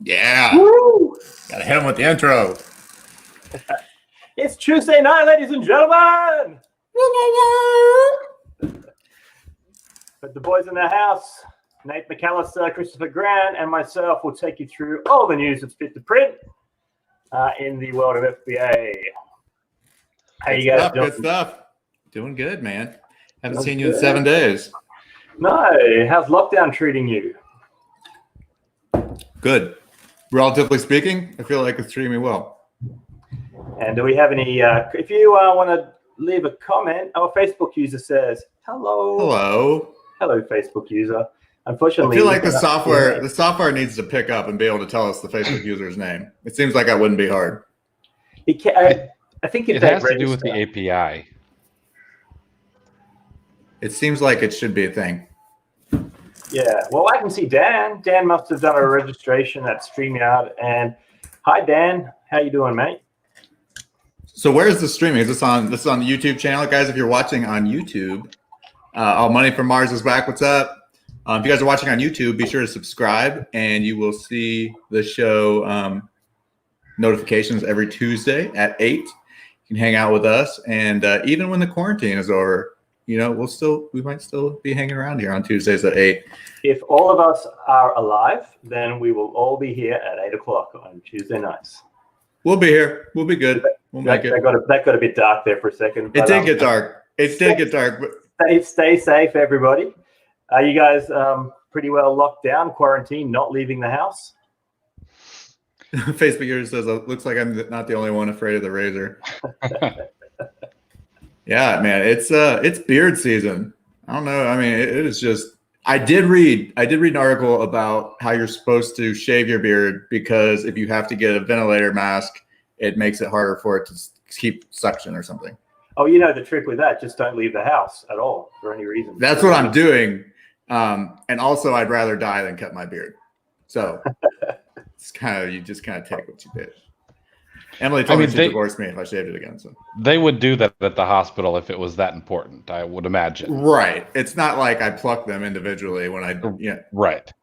Yeah. Woo! Gotta hit him with the intro. It's Tuesday night, ladies and gentlemen. But the boys in the house, Nate McAllister, Christopher Grant, and myself will take you through all the news that's fit to print in the world of FBA. How you guys doing? Good stuff. Doing good, man. Haven't Doing seen you in good. 7 days. No, how's lockdown treating you? Good. Relatively speaking, I feel like it's treating me well. And do we have any, if you want to leave a comment, our Facebook user says, hello, Facebook user. Unfortunately, I feel like the software needs to pick up and be able to tell us the Facebook user's name. It seems like that wouldn't be hard. I think it has to do with the API. It seems like it should be a thing. Yeah, well, I can see Dan. Dan must have done a registration at StreamYard. And hi, Dan. How you doing, mate? So where's the streaming? Is this on the YouTube channel, guys? If you're watching on YouTube, All Money from Mars is back. What's up? If you guys are watching on YouTube, be sure to subscribe, and you will see the show notifications every Tuesday at 8. You can hang out with us, and even when the quarantine is over, you know, we might still be hanging around here on Tuesdays at 8. If all of us are alive, then we will all be here at 8 o'clock on Tuesday nights. We'll be here. We'll be good. We'll make it. That got a bit dark there for a second. It did get dark. It did get dark. But stay safe, everybody. Are you guys pretty well locked down, quarantine, not leaving the house? Facebook user says, looks like I'm not the only one afraid of the razor. Yeah, man, it's beard season. I don't know. I mean, it is just. I did read an article about how you're supposed to shave your beard because if you have to get a ventilator mask, it makes it harder for it to keep suction or something. Oh, you know the trick with that. Just don't leave the house at all for any reason. That's what I'm doing. And also, I'd rather die than cut my beard. So it's you just kind of take what you did. Emily told me she'd divorce me if I shaved it again. So they would do that at the hospital if it was that important, I would imagine. Right. It's not like I pluck them individually when I right.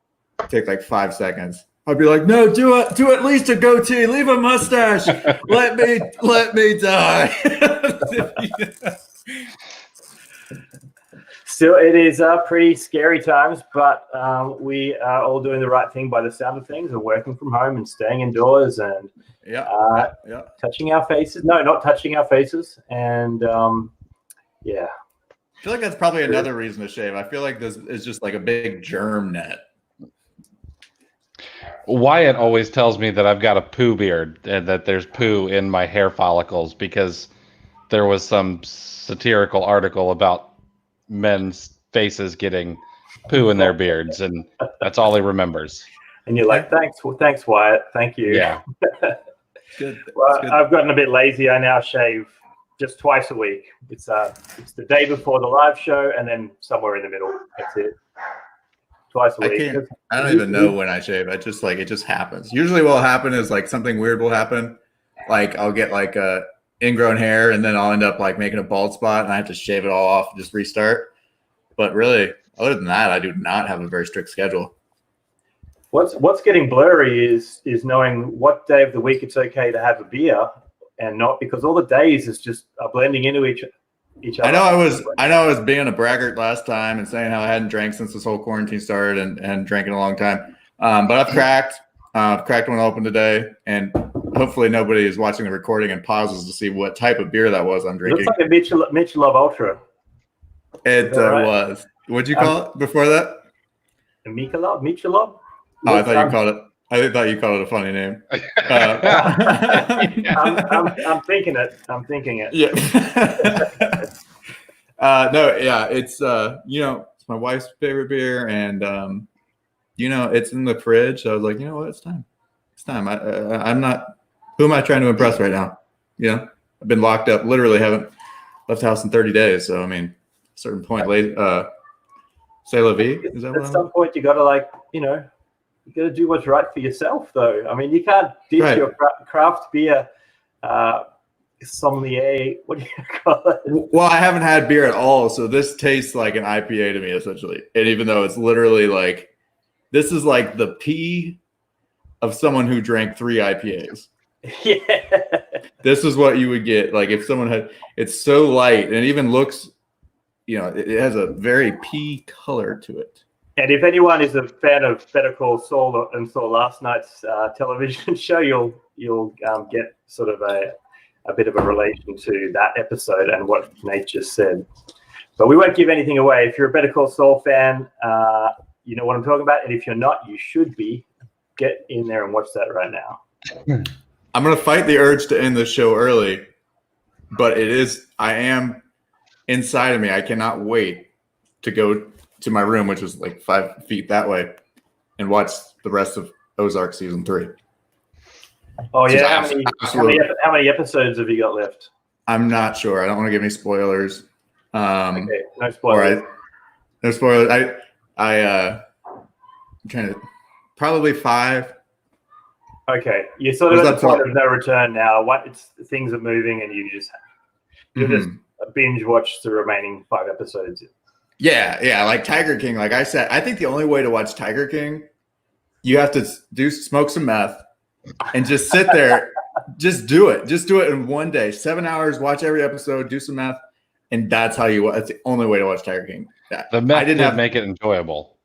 Take like 5 seconds. I'd be like, no, do at least a goatee, leave a mustache, let me die. Still, it is pretty scary times, but we are all doing the right thing by the sound of things and working from home and staying indoors and touching our faces. No, not touching our faces. And yeah. I feel like that's probably another reason to shave. I feel like this is just like a big germ net. Wyatt always tells me that I've got a poo beard and that there's poo in my hair follicles because there was some satirical article about men's faces getting poo in their beards, and that's all he remembers. And you're like, thanks, Wyatt. Thank you. Yeah. Good. Well, good. I've gotten a bit lazy. I now shave just twice a week. It's the day before the live show and then somewhere in the middle. That's it. Twice a week. I don't even know when I shave. It just happens. Usually what will happen is like something weird will happen. Like I'll get like a ingrown hair and then I'll end up like making a bald spot and I have to shave it all off and just restart. But really, other than that, I do not have a very strict schedule. What's getting blurry is knowing what day of the week it's okay to have a beer and not, because all the days is just blending into each other. I know I was being a braggart last time and saying how I hadn't drank since this whole quarantine started and drank in a long time. But I've cracked one open today, and hopefully nobody is watching the recording and pauses to see what type of beer that was I'm drinking. It looks like a Michelob Ultra. It was. What'd you call it before that? A Michelob? Oh, I thought you called it. I thought you called it a funny name. I'm thinking it. Yeah. No, yeah, it's it's my wife's favorite beer, and it's in the fridge. So I was like, you know what, it's time. It's time. I'm not. Who am I trying to impress right now? I've been locked up. Literally haven't left the house in 30 days. So I mean, at a certain point, say la vie. Is that at some point you got to you got to do what's right for yourself, though. I mean, you can't ditch your craft beer sommelier. What do you call it? Well, I haven't had beer at all, so this tastes like an IPA to me, essentially. And even though it's literally like, this is like the pea of someone who drank 3 IPAs. Yeah. This is what you would get. Like if someone had, it's so light and it even looks, it has a very pea color to it. And if anyone is a fan of Better Call Saul and saw last night's television show, you'll get sort of a bit of a relation to that episode and what Nate just said. But we won't give anything away. If you're a Better Call Saul fan, you know what I'm talking about. And if you're not, you should be. Get in there and watch that right now. I'm going to fight the urge to end the show early, but I am inside of me. I cannot wait to go to my room, which is like 5 feet that way, and watch the rest of Ozark season 3. Oh yeah, how many episodes have you got left? I'm not sure. I don't want to give any spoilers. Okay, no spoilers. No spoilers. I'm trying to probably 5. Okay, you're sort of at the point of no return now. Things are moving, and you just binge watch the remaining 5 episodes. Yeah, like Tiger King. Like I said, I think the only way to watch Tiger King, you have to smoke some meth and just sit there, just do it. Just do it in one day, 7 hours. Watch every episode, do some meth, and that's how you. That's the only way to watch Tiger King. The meth didn't make it enjoyable.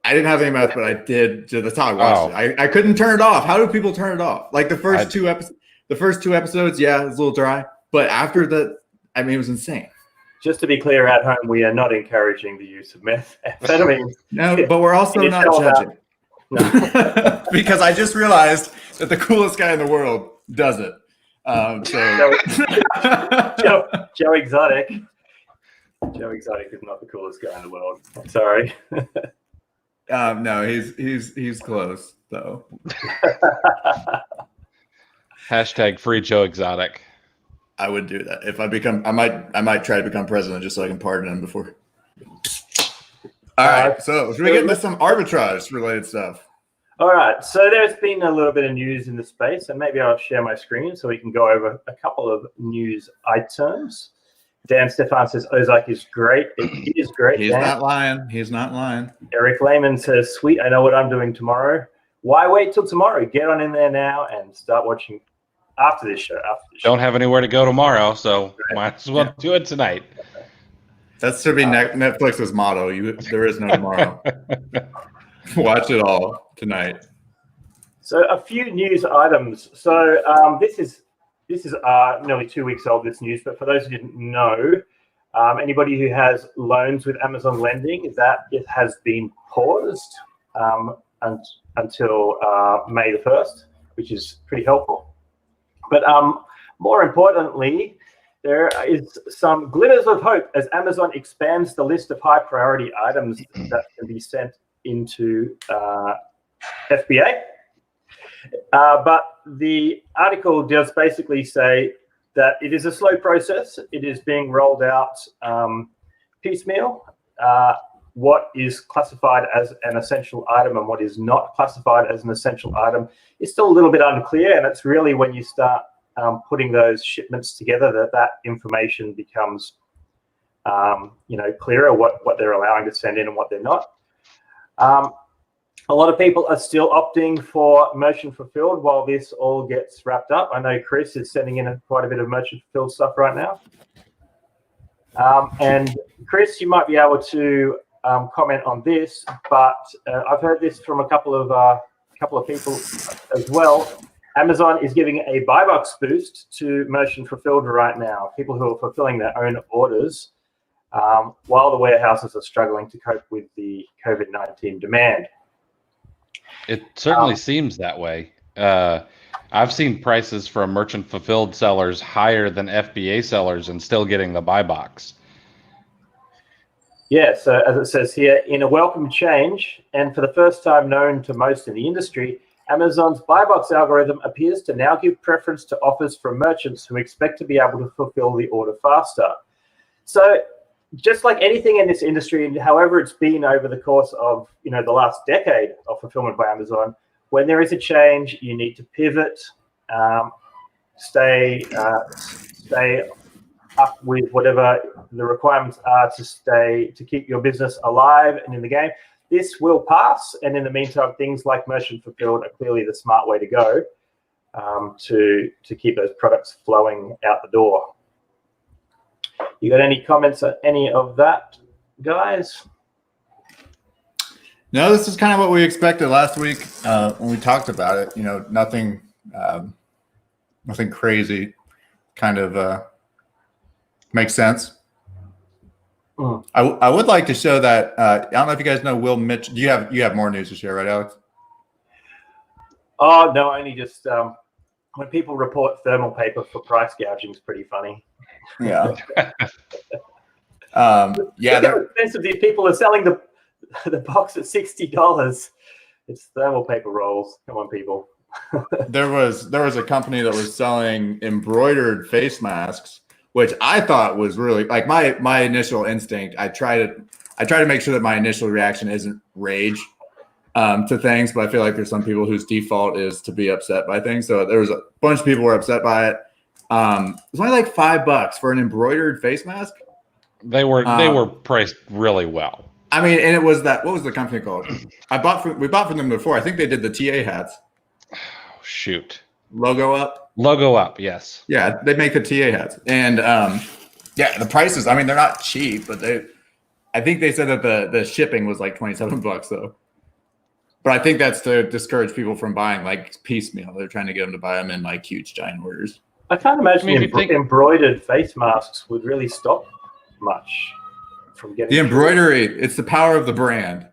I didn't have any meth, but I did. That's how I watched it. I couldn't turn it off. How do people turn it off? Like the first 2 episodes, yeah, it's a little dry, but after that, I mean, it was insane. Just to be clear, at home, we are not encouraging the use of methamphetamine. No, but we're also not judging. No. Because I just realized that the coolest guy in the world does it. Joe Exotic. Joe Exotic is not the coolest guy in the world. I'm sorry. No, he's close though. Hashtag free Joe Exotic. I would do that if I might try to become president just so I can pardon him before. All right, so should we get into some arbitrage related stuff? All right, so there's been a little bit of news in the space, and maybe I'll share my screen so we can go over a couple of news items. Dan Stefan says Ozark is great. It is great. He's not lying. He's not lying. Eric Lehman says, sweet, I know what I'm doing tomorrow. Why wait till tomorrow? Get on in there now and start watching after this show. Don't have anywhere to go tomorrow, so might as well do it tonight. That should be Netflix's motto. There is no tomorrow. Watch it all tonight. So a few news items. So this is nearly 2 weeks old, this news, but for those who didn't know, anybody who has loans with Amazon Lending, that it has been paused until May the 1st, which is pretty helpful. But more importantly, there is some glimmers of hope as Amazon expands the list of high priority items that can be sent into FBA. But the article does basically say that it is a slow process. It is being rolled out piecemeal. What is classified as an essential item and what is not classified as an essential item is still a little bit unclear. And it's really when you start putting those shipments together that information becomes, clearer what they're allowing to send in and what they're not. A lot of people are still opting for merchant fulfilled while this all gets wrapped up. I know Chris is sending in quite a bit of merchant fulfilled stuff right now. And Chris, you might be able to comment on this, but I've heard this from a couple of people as well. Amazon is giving a buy box boost to merchant fulfilled right now. People who are fulfilling their own orders while the warehouses are struggling to cope with the COVID-19 demand. It certainly seems that way. I've seen prices for merchant fulfilled sellers higher than FBA sellers and still getting the buy box. Yeah, so as it says here, in a welcome change, and for the first time known to most in the industry, Amazon's buy box algorithm appears to now give preference to offers from merchants who expect to be able to fulfill the order faster. So just like anything in this industry, and however it's been over the course of the last decade of fulfillment by Amazon, when there is a change, you need to pivot, stay up with whatever the requirements are to keep your business alive and in the game. this will pass, and in the meantime, things like merchant fulfilled are clearly the smart way to go to keep those products flowing out the door. You got any comments on any of that, guys? No, this is kind of what we expected last week when we talked about it. You know, nothing crazy. Kind of makes sense. I would like to show that. I don't know if you guys know Will Mitchell. You have more news to share, right, Alex? Oh no, only just when people report thermal paper for price gouging is pretty funny. Yeah. Yeah. Look how expensive these people are selling the box at $60. It's thermal paper rolls. Come on, people. There was a company that was selling embroidered face masks, which I thought was really like my initial instinct. I try to make sure that my initial reaction isn't rage to things, but I feel like there's some people whose default is to be upset by things. So there was a bunch of people who were upset by it. It was only like $5 for an embroidered face mask. They were priced really well. I mean, and it was that, what was the company called? We bought from them before. I think they did the TA hats. Oh, shoot. Logo Up. Logo Up, yes. Yeah, they make the TA hats. And yeah, the prices, I mean, they're not cheap, but I think they said that the shipping was like $27 though. But I think that's to discourage people from buying like piecemeal. They're trying to get them to buy them in like huge giant orders. I can't imagine embroidered face masks would really stop much from getting the embroidery. It's the power of the brand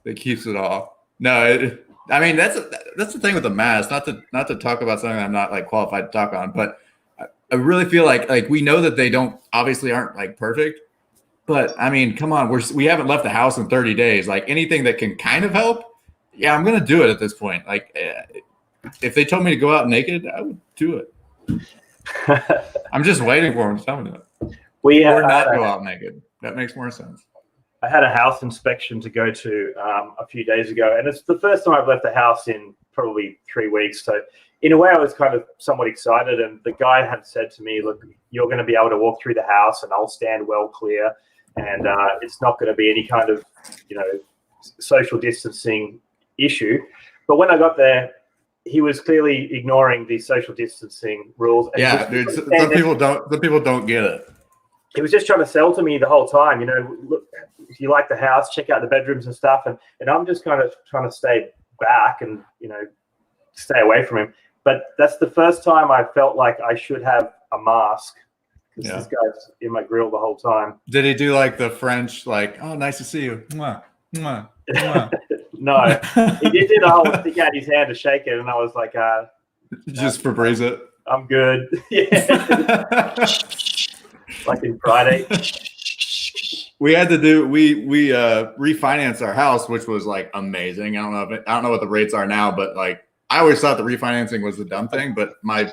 that keeps it all. No, I mean that's the thing with the mask. Not to talk about something I'm not like qualified to talk on, but I really feel like we know that they obviously aren't like perfect. But I mean, come on, we haven't left the house in 30 days. Like anything that can kind of help, yeah, I'm gonna do it at this point. Like if they told me to go out naked, I would do it. I'm just waiting for them to tell me that. Or not go out naked. That makes more sense. I had a house inspection to go to a few days ago, and it's the first time I've left the house in probably 3 weeks. So in a way, I was kind of somewhat excited. And the guy had said to me, look, you're going to be able to walk through the house and I'll stand well clear. And it's not going to be any kind of, social distancing issue. But when I got there, he was clearly ignoring the social distancing rules. And yeah, dude, some people don't get it. He was just trying to sell to me the whole time, look, if you like the house, check out the bedrooms and stuff. And I'm just kind of trying to stay back and, stay away from him. But that's the first time I felt like I should have a mask. Because this guy's in my grill the whole time. Did he do like the French, like, oh, nice to see you? Mwah, mwah, mwah. No, he did the whole stick out his hand to shake it. And I was like, just Febreze it. I'm good. Yeah. Like in Friday. We had to do we refinanced our house, which was like amazing. I don't know what the rates are now, but like I always thought the refinancing was the dumb thing. But my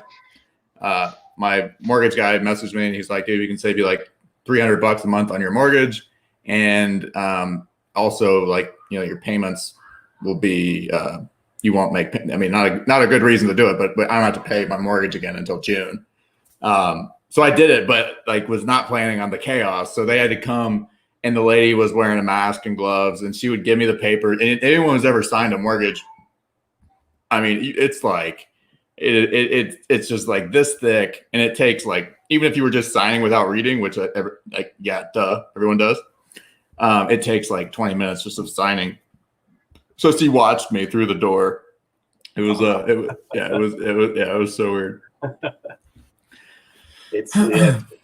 mortgage guy messaged me and he's like, dude, we can save you like $300 a month on your mortgage, and also like your payments will be you won't make. I mean, not a good reason to do it, but I don't have to pay my mortgage again until June. So I did it, but like was not planning on the chaos. So they had to come, and the lady was wearing a mask and gloves, and she would give me the paper. And if anyone who's ever signed a mortgage, I mean, it's like it's just like this thick, and it takes like, even if you were just signing without reading, which everyone does. It takes like 20 minutes just of signing. So she watched me through the door. It was so weird. It's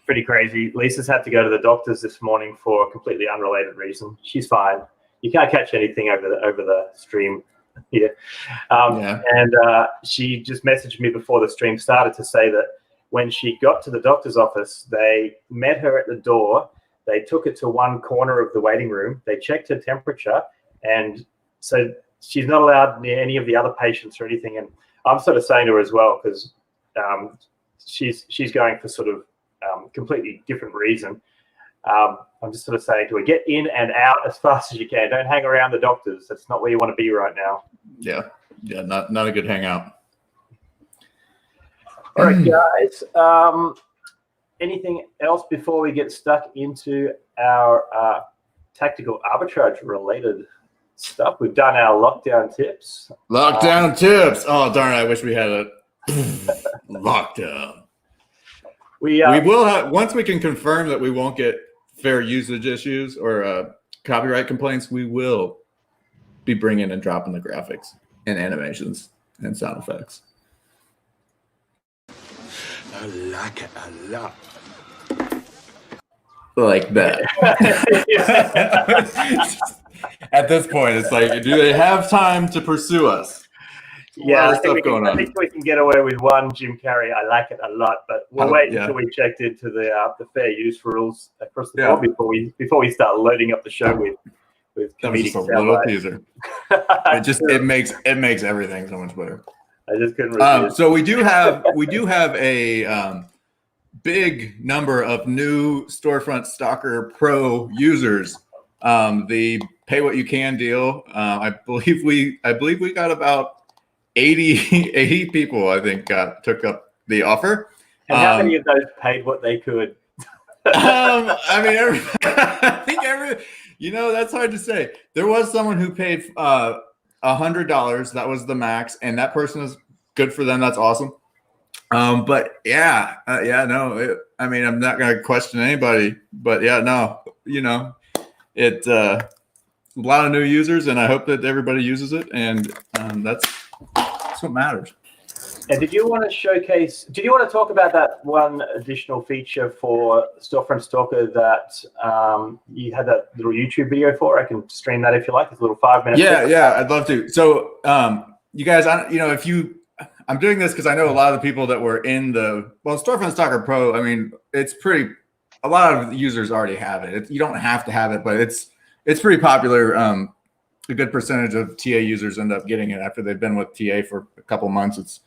pretty crazy. Lisa's had to go to the doctors this morning for a completely unrelated reason. She's fine. You can't catch anything over the stream here. And she just messaged me before the stream started to say that when she got to the doctor's office, they met her at the door. They took her to one corner of the waiting room. They checked her temperature, and so she's not allowed near any of the other patients or anything. And I'm sort of saying to her as well, because she's going for sort of completely different reason. I'm just sort of saying to her, get in and out as fast as you can. Don't hang around the doctors. That's not where you want to be right now. Yeah, not a good hangout. All right, guys. Anything else before we get stuck into our tactical arbitrage related stuff. We've done our lockdown tips. Lockdown tips. Oh, darn it. I wish we had a lockdown. We will have, once we can confirm that we won't get fair usage issues or copyright complaints, we will be bringing and dropping the graphics and animations and sound effects. I like it a lot. Like that. At this point, it's like, do they have time to pursue us? Yeah, I think we can get away with one Jim Carrey. I like it a lot, but we'll wait until we checked into the fair use rules across the board before we start loading up the show with comedic sound teaser. It makes everything so much better. I just couldn't resist. So we do have a big number of new Storefront Stalker Pro users. The pay what you can deal. I believe we got about 80 people, I think, took up the offer. And how many of those paid what they could? I mean, I think that's hard to say. There was someone who paid $100. That was the max, and that person is good for them. That's awesome. But I mean, I'm not going to question anybody, but it's a lot of new users, and I hope that everybody uses it, and that's what matters. And did you want to talk about that one additional feature for Storefront Stalker that you had that little YouTube video for? I can stream that if you like. It's a little 5-minute. Yeah, I'd love to. So, you guys, I'm doing this because I know a lot of the people that were in Storefront Stalker Pro. I mean, a lot of users already have it. You don't have to have it, but it's pretty popular. A good percentage of TA users end up getting it after they've been with TA for a couple months. It's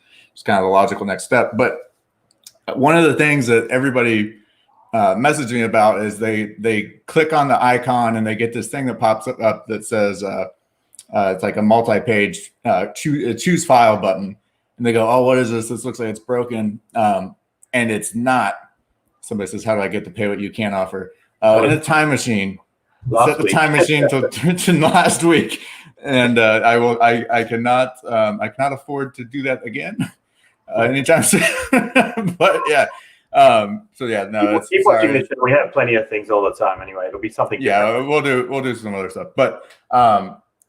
kind of the logical next step. But one of the things that everybody messaged me about is they click on the icon and they get this thing that pops up that says it's like a multi-page choose file button. And they go, oh, what is this? This looks like it's broken. And it's not. Somebody says, how do I get the pay what you can offer? In a time machine. Set the time machine to last week. And I cannot afford to do that again anytime soon. But yeah. Keep watching this. We have plenty of things all the time anyway. It'll be something different. We'll do some other stuff. But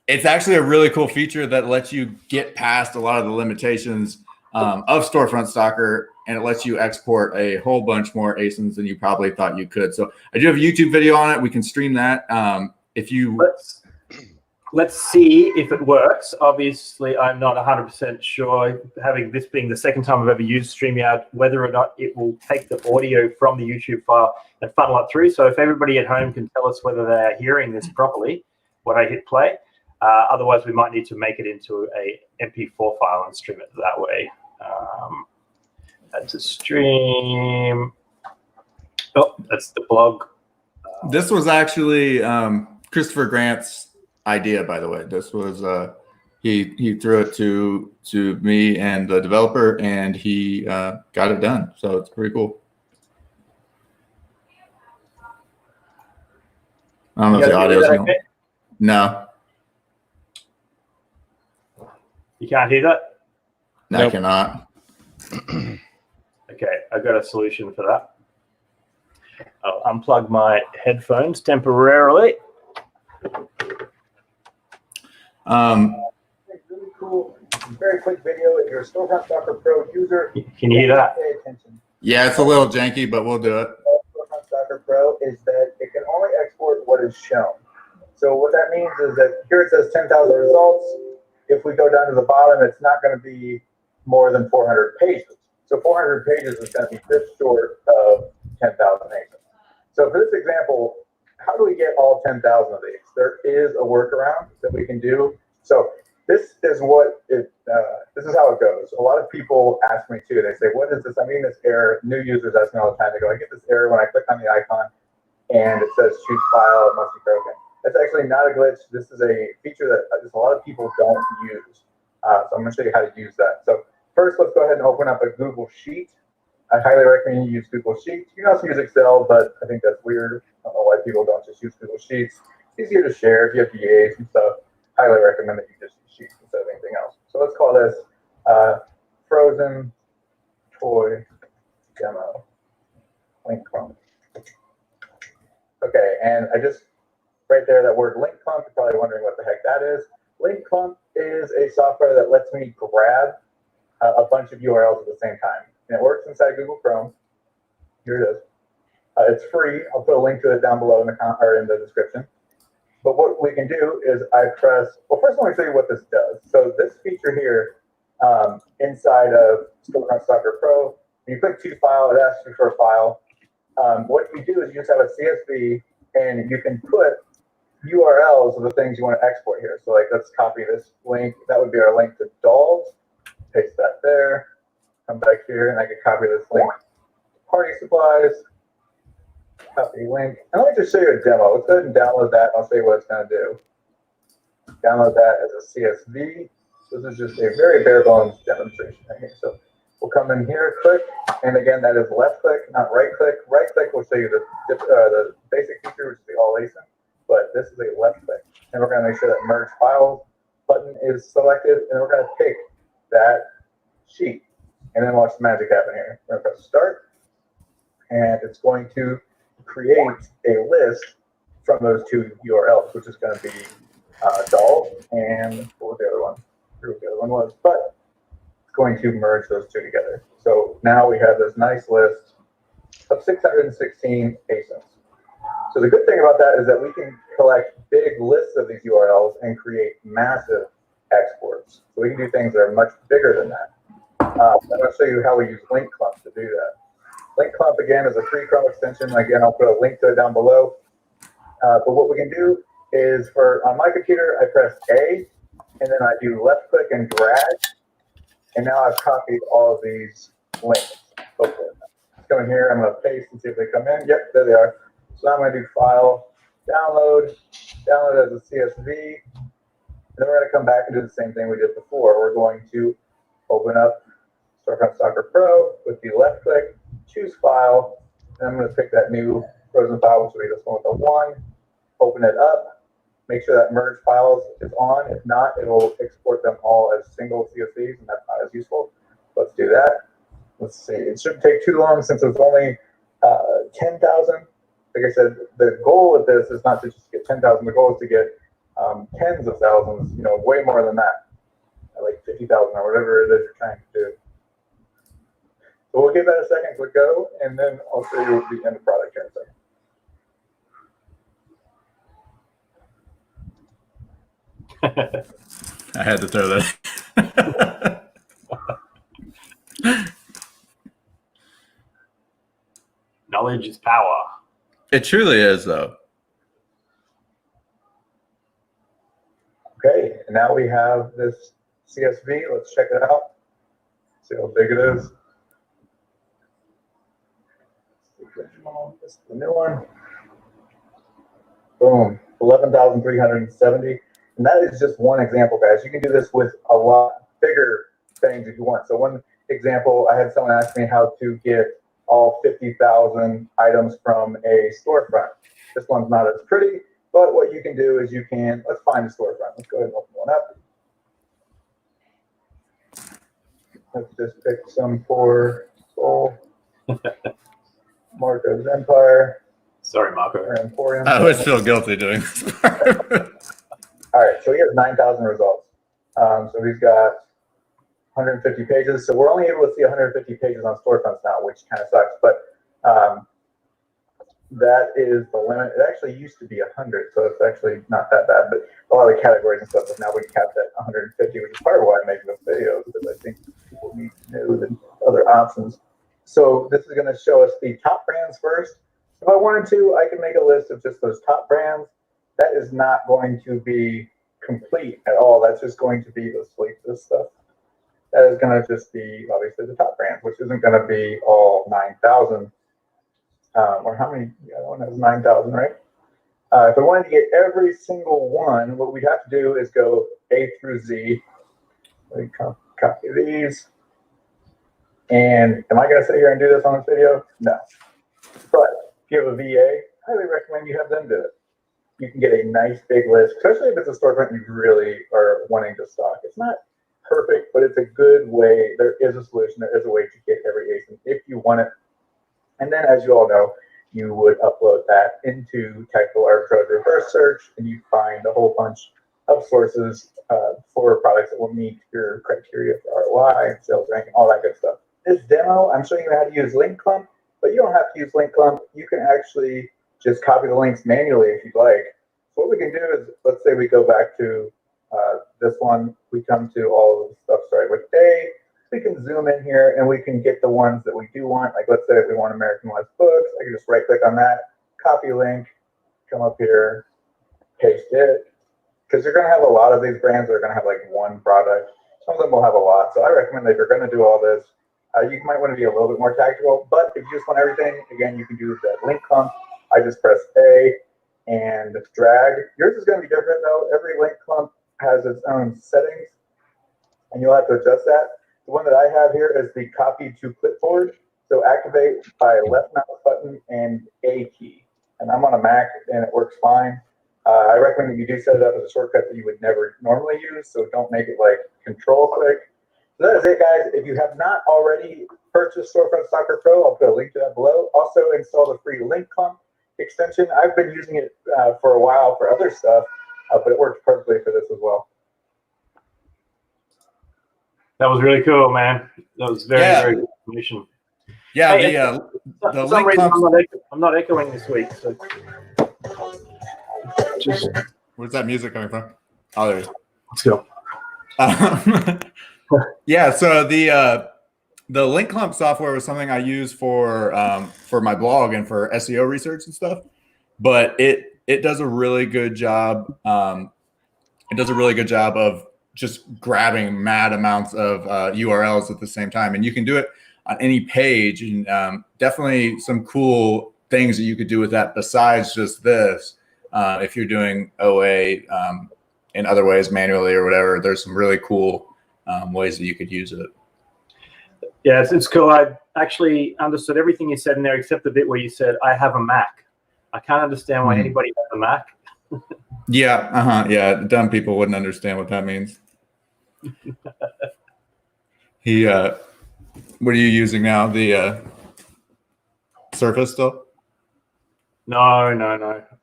it's actually a really cool feature that lets you get past a lot of the limitations of Storefront Stalker, and it lets you export a whole bunch more ASINs than you probably thought you could. So I do have a YouTube video on it. We can stream that. Let's see if it works. Obviously, I'm not 100% sure, having this being the second time I've ever used StreamYard, whether or not it will take the audio from the YouTube file and funnel it through. So if everybody at home can tell us whether they're hearing this properly when I hit play. Otherwise, we might need to make it into a MP4 file and stream it that way. That's a stream. Oh, that's the blog. This was actually Christopher Grant's idea, by the way. This was he threw it to me and the developer, and he got it done. So it's pretty cool. I don't know if the audio's going. No. You can't hear that? No, nope. I cannot. Okay, I've got a solution for that. I'll unplug my headphones temporarily. Really cool, very quick video. If you're a Storefront Stalker Pro user, can you hear that? Pay attention. Yeah, it's a little janky, but we'll do it. Storefront Stalker Pro is that it can only export what is shown. So what that means is that here it says 10,000 results. If we go down to the bottom, it's not going to be more than 400 pages. So 400 pages is going to be just short of 10,000 pages. So for this example, how do we get all 10,000 of these? There is a workaround that we can do. So this is this is how it goes. A lot of people ask me too. They say, what is this? I'm getting this error. New users ask me all the time. They go, I get this error when I click on the icon and it says choose file, it must be broken. That's actually not a glitch. This is a feature that just a lot of people don't use. So I'm going to show you how to use that. So first, let's go ahead and open up a Google Sheet. I highly recommend you use Google Sheets. You can also use Excel, but I think that's weird. I don't know why people don't just use Google Sheets. It's easier to share if you have VAs and stuff. highly recommend that you just use Sheets instead of anything else. So let's call this Frozen Toy Demo Link Clump. Okay, and I just, right there, that word link clump, you're probably wondering what the heck that is. Link clump is a software that lets me grab a bunch of URLs at the same time. And it works inside Google Chrome. Here it is. It's free. I'll put a link to it down below in the description. But what we can do is I press, well, first let me show you what this does. So this feature here inside of Storefront Stalker Pro, when you click to file, it asks you for a file. What you do is you just have a CSV and you can put URLs of the things you want to export here. So like, let's copy this link. That would be our link to dolls. Paste that there. Come back here and I can copy this link to party supplies. Copy link. And let me just show you a demo. Let's go ahead and download that. I'll show you what it's going to do. Download that as a CSV. So this is just a very bare bones demonstration right here. So we'll come in here, click, and again, that is left click, not right click. Right click will show you the basic feature, which is the all ASIN, but this is a left click. And we're going to make sure that merge files button is selected, and we're going to pick that sheet. And then watch the magic happen here. We're going to press start, and it's going to create a list from those two URLs, which is going to be dolls and what was the other one? I forget what the other one was, but it's going to merge those two together. So now we have this nice list of 616 ASINs. So the good thing about that is that we can collect big lists of these URLs and create massive exports. So we can do things that are much bigger than that. I'm going to show you how we use link clump to do that. Link clump, again, is a free Chrome extension. Again, I'll put a link to it down below. But what we can do is on my computer, I press A, and then I do left click and drag. And now I've copied all of these links. Hopefully. Let's come in here. I'm going to paste and see if they come in. Yep, there they are. So now I'm going to do file, download as a CSV. And then we're going to come back and do the same thing we did before. We're going to open up Storefront Stalker Pro with the left click, choose file, and I'm going to pick that new frozen file, which will be this one with a 1. Open it up. Make sure that merge files is on. If not, it will export them all as single CSVs, and that's not as useful. Let's do that. Let's see. It shouldn't take too long since it's only 10,000. Like I said, the goal with this is not to just get 10,000. The goal is to get tens of thousands, way more than that, like 50,000 or whatever it is you're trying to do. So we'll give that a second, click go, and then I'll show you the end product here in a second. I had to throw that. Knowledge is power. It truly is, though. Okay, and now we have this CSV. Let's check it out. See how big it is. This is the new one. Boom, 11,370. And that is just one example, guys. You can do this with a lot bigger things if you want. So one example, I had someone ask me how to get all 50,000 items from a storefront. This one's not as pretty, but what you can do is let's find a storefront. Let's go ahead and open one up. Let's just pick some for Soul. Marco's Empire. Sorry, Marco. Emporium. I always feel guilty doing this part. All right, so he has 9,000 results. So he's got 150 pages. So we're only able to see 150 pages on storefronts now, which kind of sucks. But that is the limit. It actually used to be 100, so it's actually not that bad. But a lot of the categories and stuff, but now we capped at 150, which is part of why I'm making this video, because I think people need to know the other options. So this is going to show us the top brands first. If I wanted to, I can make a list of just those top brands. That is not going to be complete at all. That's just going to be this stuff. That is going to just be obviously the top brands, which isn't going to be all 9,000. Or how many? Yeah, that one has 9,000, right? If I wanted to get every single one, what we'd have to do is go A through Z. Let me copy these. And am I going to sit here and do this on this video? No. But if you have a VA, I highly recommend you have them do it. you can get a nice big list, especially if it's a storefront you really are wanting to stock. It's not perfect, but it's a good way. There is a solution. There is a way to get every ASIN if you want it. And then, as you all know, you would upload that into Tactical Arbitrage reverse search, and you find a whole bunch of sources for products that will meet your criteria for ROI, sales ranking, all that good stuff. This demo, I'm showing you how to use link clump, but you don't have to use link clump. You can actually just copy the links manually if you'd like. So what we can do is, let's say we go back to this one, we come to all of the stuff starting with A. We can zoom in here and we can get the ones that we do want. Like, let's say if we want American West books, I can just right click on that, copy link, come up here, paste it. Because you're going to have a lot of these brands that are going to have like one product. Some of them will have a lot. So I recommend that if you're going to do all this, you might want to be a little bit more tactical. But if you just want everything, again, you can do that link clump. I just press A and drag. Yours is going to be different though. Every link clump has its own settings, and you'll have to adjust that. The one that I have here is the copy to clipboard. So activate by left mouse button and A key. And I'm on a Mac and it works fine. I recommend that you do set it up as a shortcut that you would never normally use. So don't make it like control click. So that is it, guys. If you have not already purchased Storefront Stalker Pro, I'll put a link to that below. Also install the free link clump extension. I've been using it for a while for other stuff, but it works perfectly for this as well. That was really cool, man. That was very good information. Yeah, hey, the link clump. I'm not echoing this week, so just Where's that music coming from? Oh, there it is. let's go. Yeah, so the link clump software was something I use for my blog and for SEO research and stuff. But it does a really good job. It does a really good job of just grabbing mad amounts of URLs at the same time, and you can do it on any page. And definitely some cool things that you could do with that besides just this. If you're doing OA in other ways manually or whatever, there's some really cool ways that you could use it. Yeah, it's cool. I actually understood everything you said in there except the bit where you said, I have a Mac. I can't understand why anybody has a Mac. Yeah, yeah, dumb people wouldn't understand what that means. What are you using now? The Surface still? No.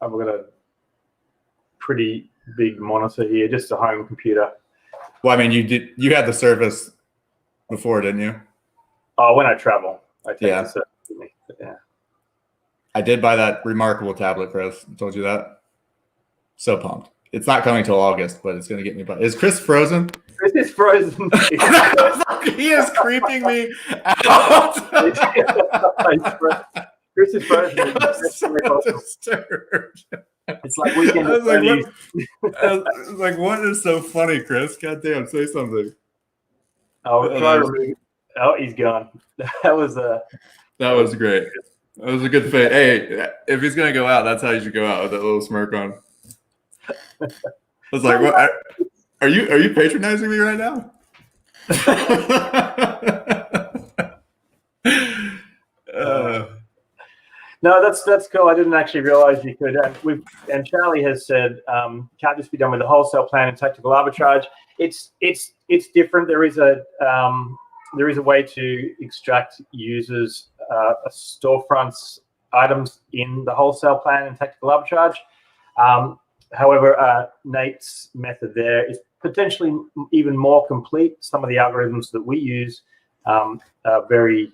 I've got a pretty big monitor here, just a home computer. Well, I mean, you had the Surface before, didn't you? Oh, when I travel, I take the Surface with me. But yeah. I did buy that remarkable tablet, Chris. I told you that. So pumped. It's not coming till August, but it's going to get me by. Is Chris frozen? Chris is frozen. He is creeping me out. Chris is frozen. I'm so disturbed. It's like weekend. I was like, what is so funny, Chris? God damn, say something. Oh, try to remove. Oh, he's gone. That was great. That was a good fit. Hey, if he's gonna go out, that's how you should go out, with that little smirk on. I was like, what? Are you patronizing me right now? No, that's cool. I didn't actually realize you could. And Charlie has said can't just be done with the wholesale plan and tactical arbitrage. It's different. There is a way to extract users storefronts items in the wholesale plan and tactical arbitrage. However, Nate's method there is potentially even more complete. Some of the algorithms that we use are very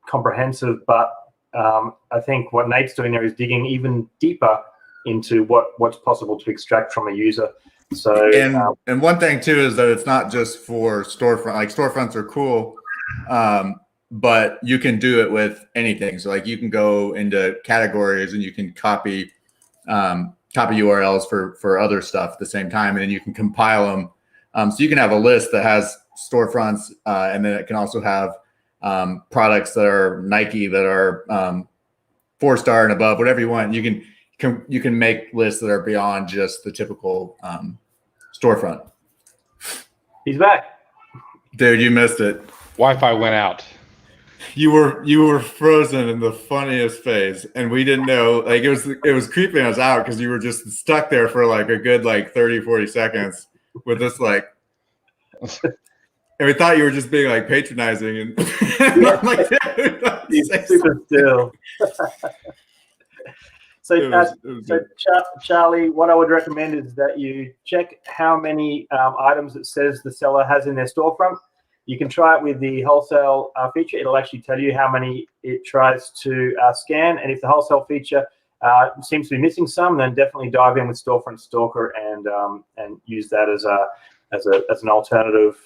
comprehensive, but I think what Nate's doing there is digging even deeper into what's possible to extract from a user. So and one thing too is that it's not just for storefront. Like, storefronts are cool, but you can do it with anything. So like, you can go into categories and you can copy URLs for other stuff at the same time, and then you can compile them. So you can have a list that has storefronts, and then it can also have products that are Nike, that are 4-star and above, whatever you want. You can make lists that are beyond just the typical storefront. He's back. Dude, you missed it. Wi-Fi went out. You were frozen in the funniest phase, and we didn't know. Like it was creeping us out because you were just stuck there for like a good 30, 40 seconds with this like, and we thought you were just being like patronizing and I'm like, super still. So, Charlie, what I would recommend is that you check how many items it says the seller has in their storefront. You can try it with the wholesale feature. It'll actually tell you how many it tries to scan. And if the wholesale feature seems to be missing some, then definitely dive in with Storefront Stalker and use that as an alternative.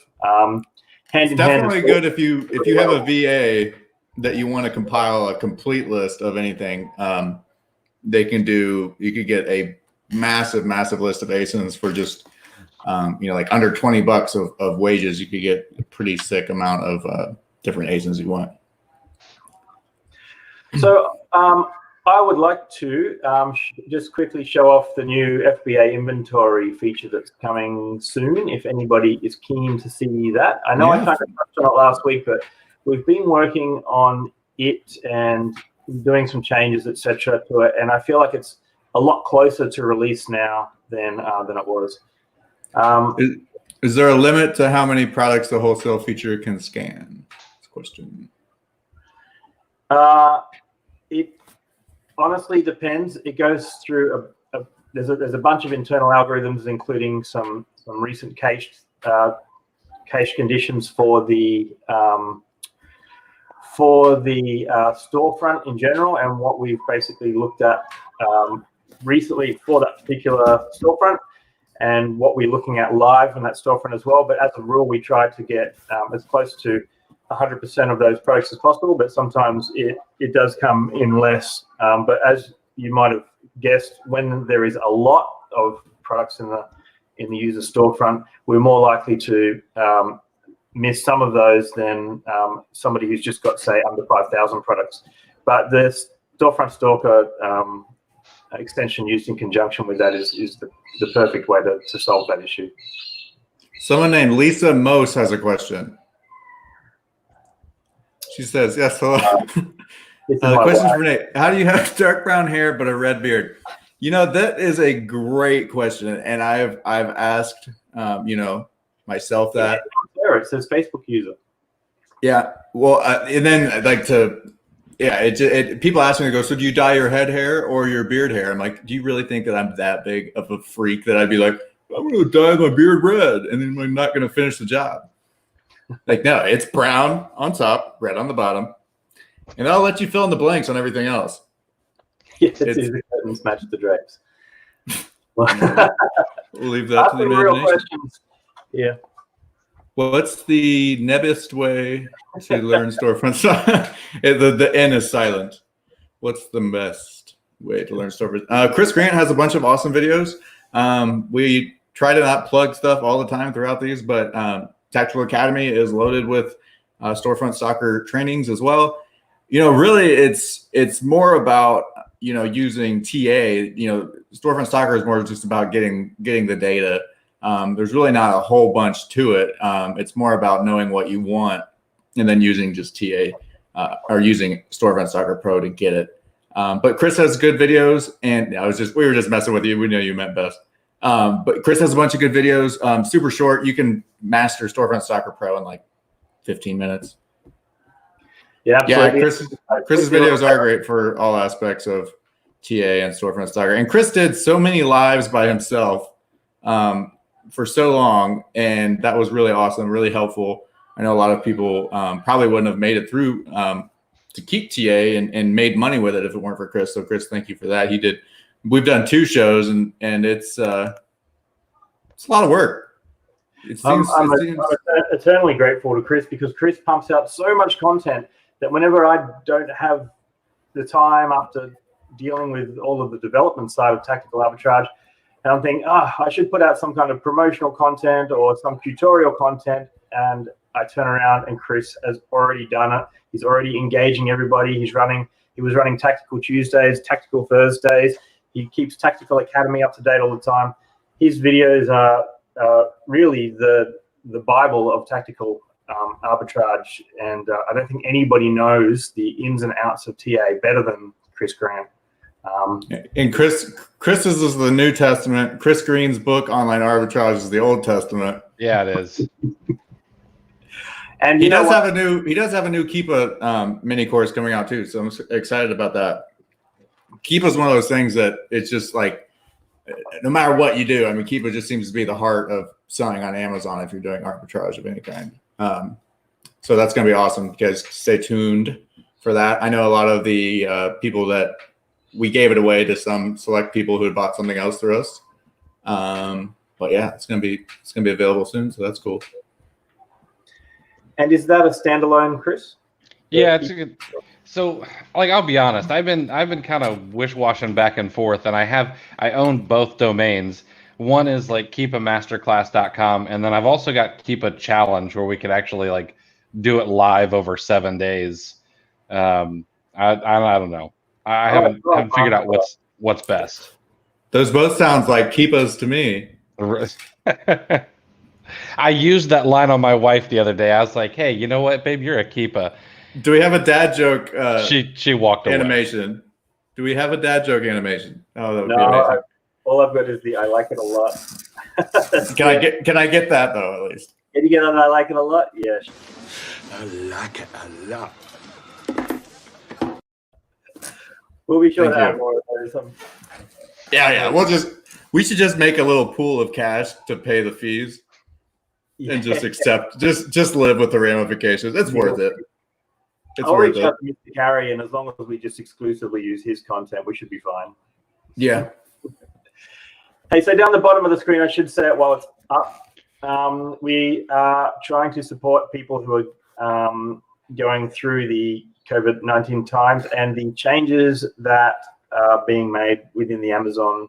It's definitely good if you have a VA that you want to compile a complete list of anything. They can do. You could get a massive list of ASINs for just like under $20 of wages. You could get a pretty sick amount of different ASINs you want. So I would like to just quickly show off the new FBA inventory feature that's coming soon. If anybody is keen to see that, I know I kind of touched on it last week, but we've been working on it and doing some changes, etc. to it, and I feel like it's a lot closer to release now than it was. Is there a limit to how many products the wholesale feature can scan? That's a question. It honestly depends. It goes through there's a bunch of internal algorithms, including some recent cache conditions for the storefront in general, and what we've basically looked at recently for that particular storefront, and what we're looking at live on that storefront as well. But as a rule, we try to get as close to 100% of those products as possible, but sometimes it does come in less. But as you might have guessed, when there is a lot of products in the user storefront, we're more likely to miss some of those than somebody who's just got, say, under 5,000 products. But the Storefront Stalker extension used in conjunction with that is the perfect way to solve that issue. Someone named Lisa Mose has a question. She says, yes, hello. The question for Nate. How do you have dark brown hair but a red beard? That is a great question. And I've asked, myself that. There, it says Facebook user. Yeah. Well, and then I'd like to, people ask me to go, so do you dye your head hair or your beard hair? I'm like, do you really think that I'm that big of a freak that I'd be like, I'm going to dye my beard red and then I'm not going to finish the job? Like, no, it's brown on top, red on the bottom. And I'll let you fill in the blanks on everything else. Yeah, it's easy to match the drapes. We'll leave that to the imagination. Questions. Yeah. What's the nebbest way to learn storefront? The N is silent. What's the best way to learn storefront? Chris Grant has a bunch of awesome videos. We try to not plug stuff all the time throughout these, but Tactical Academy is loaded with Storefront Stalker trainings as well. Really, it's more about using TA. Storefront Stalker is more just about getting the data. There's really not a whole bunch to it. It's more about knowing what you want and then using just TA or using Storefront Stalker Pro to get it. But Chris has good videos, and we were just messing with you. We know you meant best. But Chris has a bunch of good videos, super short. You can master Storefront Stalker Pro in like 15 minutes. Yeah, absolutely. Chris's videos are great for all aspects of TA and Storefront Stalker. And Chris did so many lives by himself for so long, and that was really awesome, really helpful. I know a lot of people probably wouldn't have made it through to keep TA and made money with it if it weren't for Chris. So Chris, thank you for that. We've done 2 shows, and it's a lot of work. I'm eternally grateful to Chris, because Chris pumps out so much content that whenever I don't have the time after dealing with all of the development side of Tactical Arbitrage, and I'm thinking, I should put out some kind of promotional content or some tutorial content, and I turn around and Chris has already done it. He's already engaging everybody. He was running Tactical Tuesdays, Tactical Thursdays. He keeps Tactical Academy up to date all the time. His videos are really the Bible of tactical arbitrage, and I don't think anybody knows the ins and outs of TA better than Chris Grant. And Chris's is the New Testament. Chris Green's book, Online Arbitrage, is the Old Testament. Yeah, it is. And he does have a new Keepa mini course coming out too, so I'm excited about that. Keepa is one of those things that it's just like, no matter what you do, I mean, Keepa just seems to be the heart of selling on Amazon if you're doing arbitrage of any kind. So that's going to be awesome. You guys stay tuned for that. I know a lot of the people that we gave it away to some select people who had bought something else through us. But yeah, it's going to be available soon, so that's cool. And is that a standalone, Chris? Yeah, it's a good. So, like, I'll be honest, I've been kind of wish-washing back and forth, and I own both domains. One is like keepamasterclass.com, and then I've also got Keep a Challenge where we could actually like do it live over 7 days. I don't know. I haven't figured out what's best. Those both sounds like Keepas to me. I used that line on my wife the other day. I was like, "Hey, you know what, babe? You're a Keepa." Do we have a dad joke? She walked away. Animation. Do we have a dad joke animation? Oh, that would be No, amazing. all I've got is the I like it a lot. Can I get that though, at least? Can you get on I like it a lot? Yes. I like it a lot. We'll be sure Thank to have you. more of those. Yeah. We should just make a little pool of cash to pay the fees and just accept, just live with the ramifications. It's worth it. I'll reach out to Mr. Carey, and as long as we just exclusively use his content, we should be fine. Yeah. Hey, so down the bottom of the screen, I should say it while it's up. We are trying to support people who are going through the COVID-19 times and the changes that are being made within the Amazon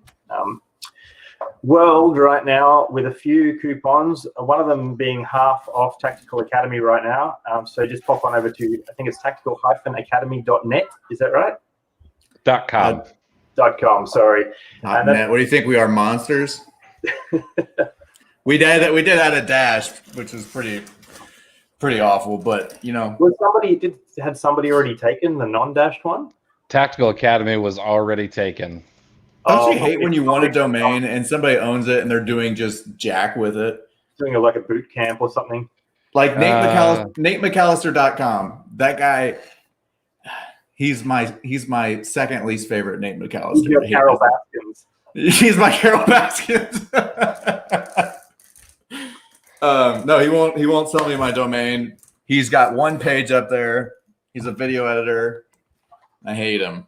world right now, with a few coupons, one of them being half off Tactical Academy right now. So just pop on over to, I think it's tactical-academy.net. Is that right? .com. .com, sorry. Net. What do you think? We are monsters? we did add a dash, which was pretty awful, but you know. Had somebody already taken the non-dashed one? Tactical Academy was already taken. Don't you hate when you want a domain and somebody owns it and they're doing just jack with it? Doing like a boot camp or something? Like NateMcAllister.com. That guy, he's my second least favorite Nate McAllister. He's your Carol Baskins. He's my Carol Baskins. No, he won't sell me my domain. He's got one page up there. He's a video editor. I hate him.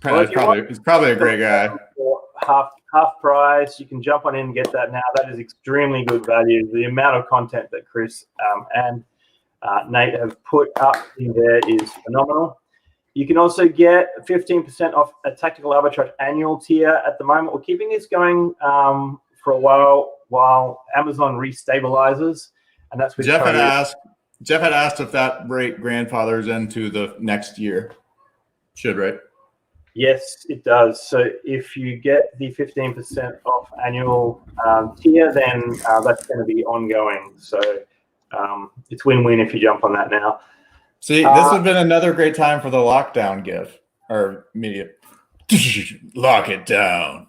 He's probably a great guy. Half price. You can jump on in and get that now. That is extremely good value. The amount of content that Chris and Nate have put up in there is phenomenal. You can also get 15% off a Tactical Arbitrage annual tier at the moment. We're keeping this going for a while Amazon restabilizes, and that's with Jeff had asked if that rate grandfathers into the next year. Should, right? Yes, it does. So if you get the 15% off annual tier, then that's going to be ongoing. So it's win-win if you jump on that now. See, this would have been another great time for the lockdown gif or media. Lock it down.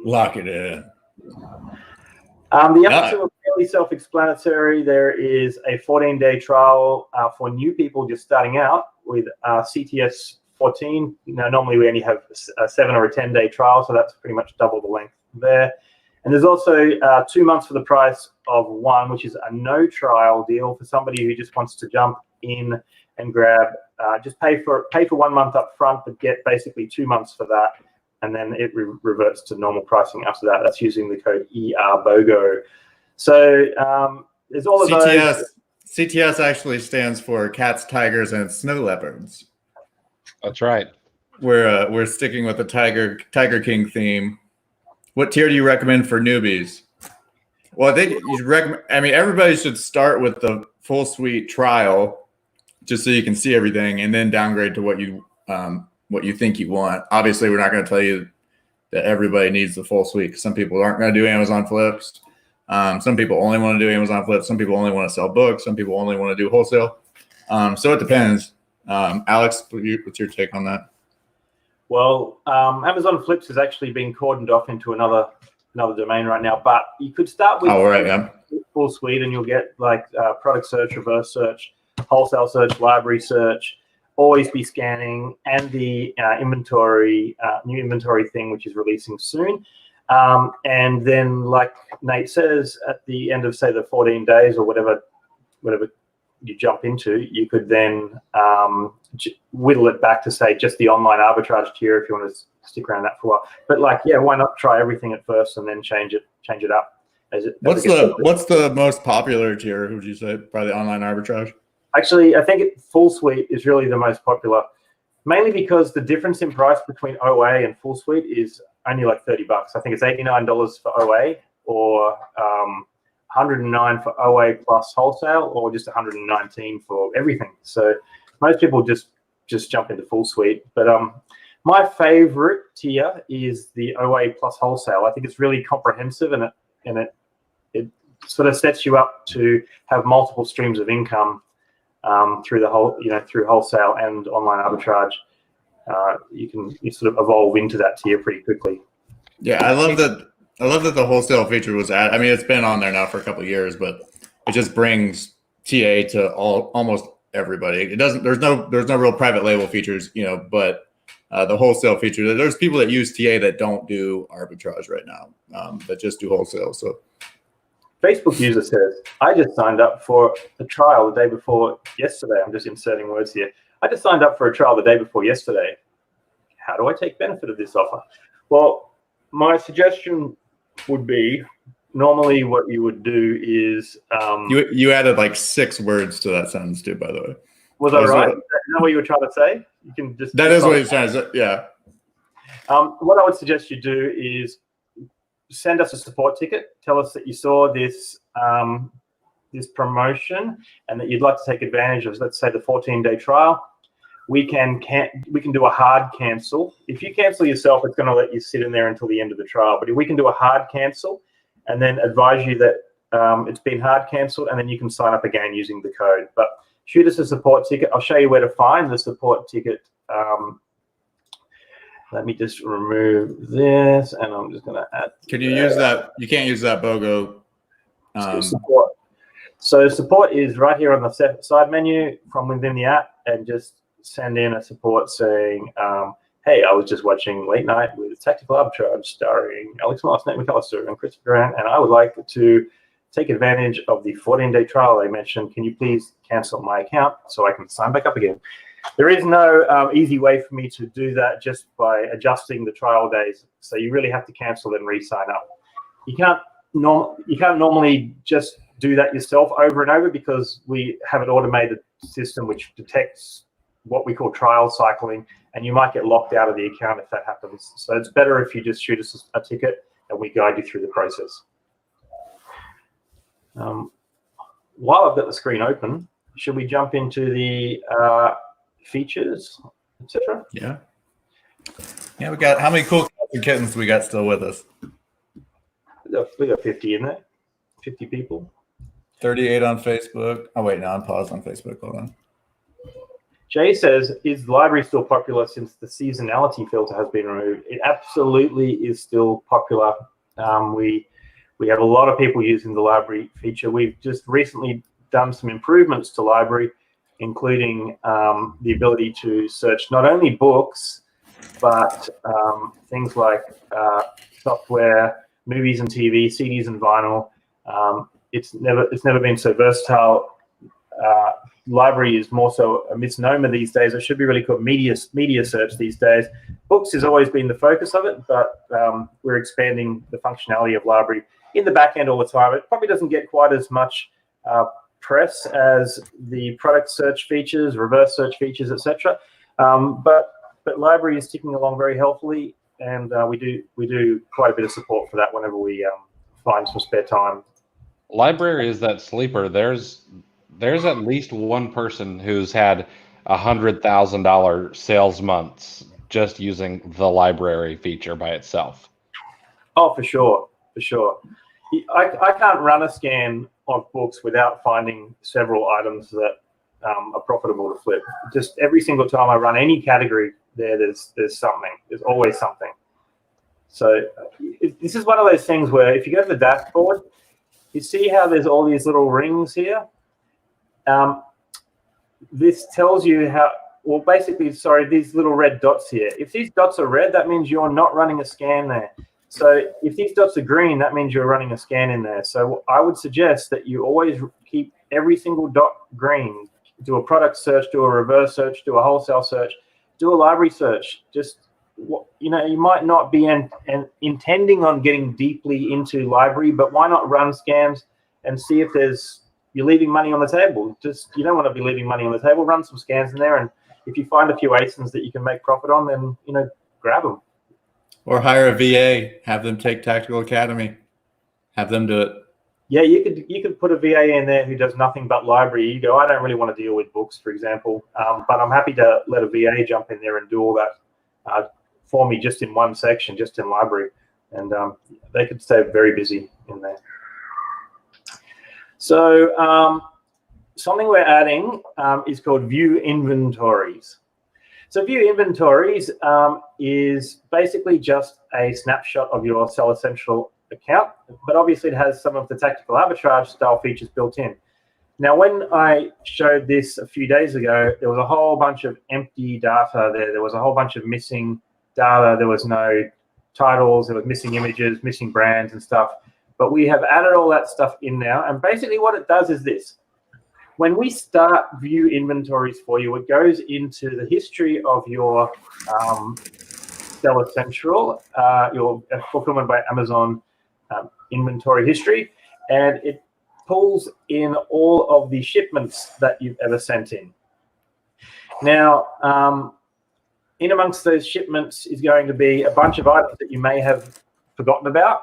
Lock it in. The other two are fairly self-explanatory. There is a 14-day trial for new people just starting out with CTS 14. Normally we only have a 7 or a 10-day trial, so that's pretty much double the length there. And there's also 2 months for the price of one, which is a no trial deal for somebody who just wants to jump in and grab. Just pay for 1 month up front, but get basically 2 months for that, and then it reverts to normal pricing after that. That's using the code ERBOGO. So there's all of those. CTS actually stands for cats, tigers, and snow leopards. That's right. We're sticking with the Tiger King theme. What tier do you recommend for newbies? Well, I think you should recommend. I mean, everybody should start with the full suite trial, just so you can see everything, and then downgrade to what you think you want. Obviously, we're not going to tell you that everybody needs the full suite, because some people aren't going to do Amazon flips. Some people only want to do Amazon Flip. Some people only want to sell books. Some people only want to do wholesale. So it depends. Alex, what's your take on that? Well, Amazon Flips is actually being cordoned off into another domain right now, but you could start with full suite, and you'll get like product search, reverse search, wholesale search, library search, always be scanning, and the inventory, new inventory thing, which is releasing soon. And then, like Nate says, at the end of, say, the 14 days or whatever you jump into, you could then whittle it back to, say, just the online arbitrage tier if you want to stick around that for a while. But like, yeah, why not try everything at first and then change it up? What's the most popular tier? Would you say probably online arbitrage? Actually, I think full suite is really the most popular, mainly because the difference in price between OA and full suite is only like $30. I think it's $89 for OA, or $109 for OA plus wholesale, or just $119 for everything. So most people just jump into full suite. But my favorite tier is the OA plus wholesale. I think it's really comprehensive, and it sort of sets you up to have multiple streams of income through the whole, through wholesale and online arbitrage. You sort of evolve into that tier pretty quickly. Yeah, I love that the wholesale feature was added. I mean, it's been on there now for a couple of years, but it just brings TA to almost everybody. It doesn't. There's no real private label features, but the wholesale feature. There's people that use TA that don't do arbitrage right now, that just do wholesale. So, Facebook user says, I just signed up for a trial the day before yesterday. I'm just inserting words here. I just signed up for a trial the day before yesterday. How do I take benefit of this offer? Well, my suggestion would be, normally what you would do is... you added like 6 words to that sentence too, by the way. Was that right? Is that what you were trying to say? You can just... That is what he's trying to say, yeah. What I would suggest you do is send us a support ticket. Tell us that you saw this this promotion and that you'd like to take advantage of, let's say, the 14-day trial. We can do a hard cancel. If you cancel yourself, it's going to let you sit in there until the end of the trial. But if we can do a hard cancel and then advise you that it's been hard canceled, and then you can sign up again using the code. But shoot us a support ticket. I'll show you where to find the support ticket. Let me just remove this, and I'm just going to add. Can you use that? You can't use that BOGO. Support. So support is right here on the side menu from within the app, and just send in a support saying, hey, I was just watching Late Night with Tactical Arbitrage starring Alex Moss, Nate McAllister, and Christopher Grant, and I would like to take advantage of the 14-day trial they mentioned. Can you please cancel my account so I can sign back up again? There is no easy way for me to do that just by adjusting the trial days. So you really have to cancel and re-sign up. You can't normally just do that yourself over and over, because we have an automated system which detects what we call trial cycling, and you might get locked out of the account if that happens. So it's better if you just shoot us a ticket and we guide you through the process. While I've got the screen open, should we jump into the features, etc.? Yeah. We got, how many cool cats and kittens we got still with us? We got 50 in there, 50 people. 38 on Facebook. Oh, wait, no, I'm paused on Facebook. Hold on. Jay says, is the library still popular since the seasonality filter has been removed? It absolutely is still popular. We have a lot of people using the library feature. We've just recently done some improvements to library, including the ability to search not only books, but things like software, movies and TV, CDs and vinyl. It's never been so versatile. Library is more so a misnomer these days. It should be really called media search these days. Books has always been the focus of it, but we're expanding the functionality of library in the back end all the time. It probably doesn't get quite as much press as the product search features, reverse search features, etc. But library is ticking along very healthily, and we do quite a bit of support for that whenever we find some spare time. Library is that sleeper. There's at least one person who's had $100,000 sales months just using the library feature by itself. Oh, for sure. I can't run a scan of books without finding several items that are profitable to flip. Just every single time I run any category, there's something. There's always something. So this is one of those things where if you go to the dashboard, you see how there's all these little rings here. This tells you how. Well, basically, sorry, these little red dots here. If these dots are red, that means you're not running a scan there. So if these dots are green, that means you're running a scan in there. So I would suggest that you always keep every single dot green. Do a product search, do a reverse search, do a wholesale search, do a library search. Just, you know, you might not be intending on getting deeply into library, but why not run scans and see if you're leaving money on the table. Just, you don't want to be leaving money on the table. Run some scans in there, and if you find a few ASINs that you can make profit on, then, you know, grab them. Or hire a VA, have them take Tactical Academy, have them do it. Yeah, you could put a VA in there who does nothing but library. You go, I don't really want to deal with books, for example, but I'm happy to let a VA jump in there and do all that for me just in one section, just in library, and they could stay very busy in there. So something we're adding is called view inventories. So view inventories is basically just a snapshot of your Seller Central account, but obviously it has some of the tactical arbitrage style features built in. Now, when I showed this a few days ago, there was a whole bunch of empty data there. There was a whole bunch of missing data. There was no titles. There was missing images, missing brands and stuff. But we have added all that stuff in now. And basically what it does is this. When we start view inventories for you, it goes into the history of your Seller Central, your Fulfillment by Amazon inventory history, and it pulls in all of the shipments that you've ever sent in. Now, in amongst those shipments is going to be a bunch of items that you may have forgotten about.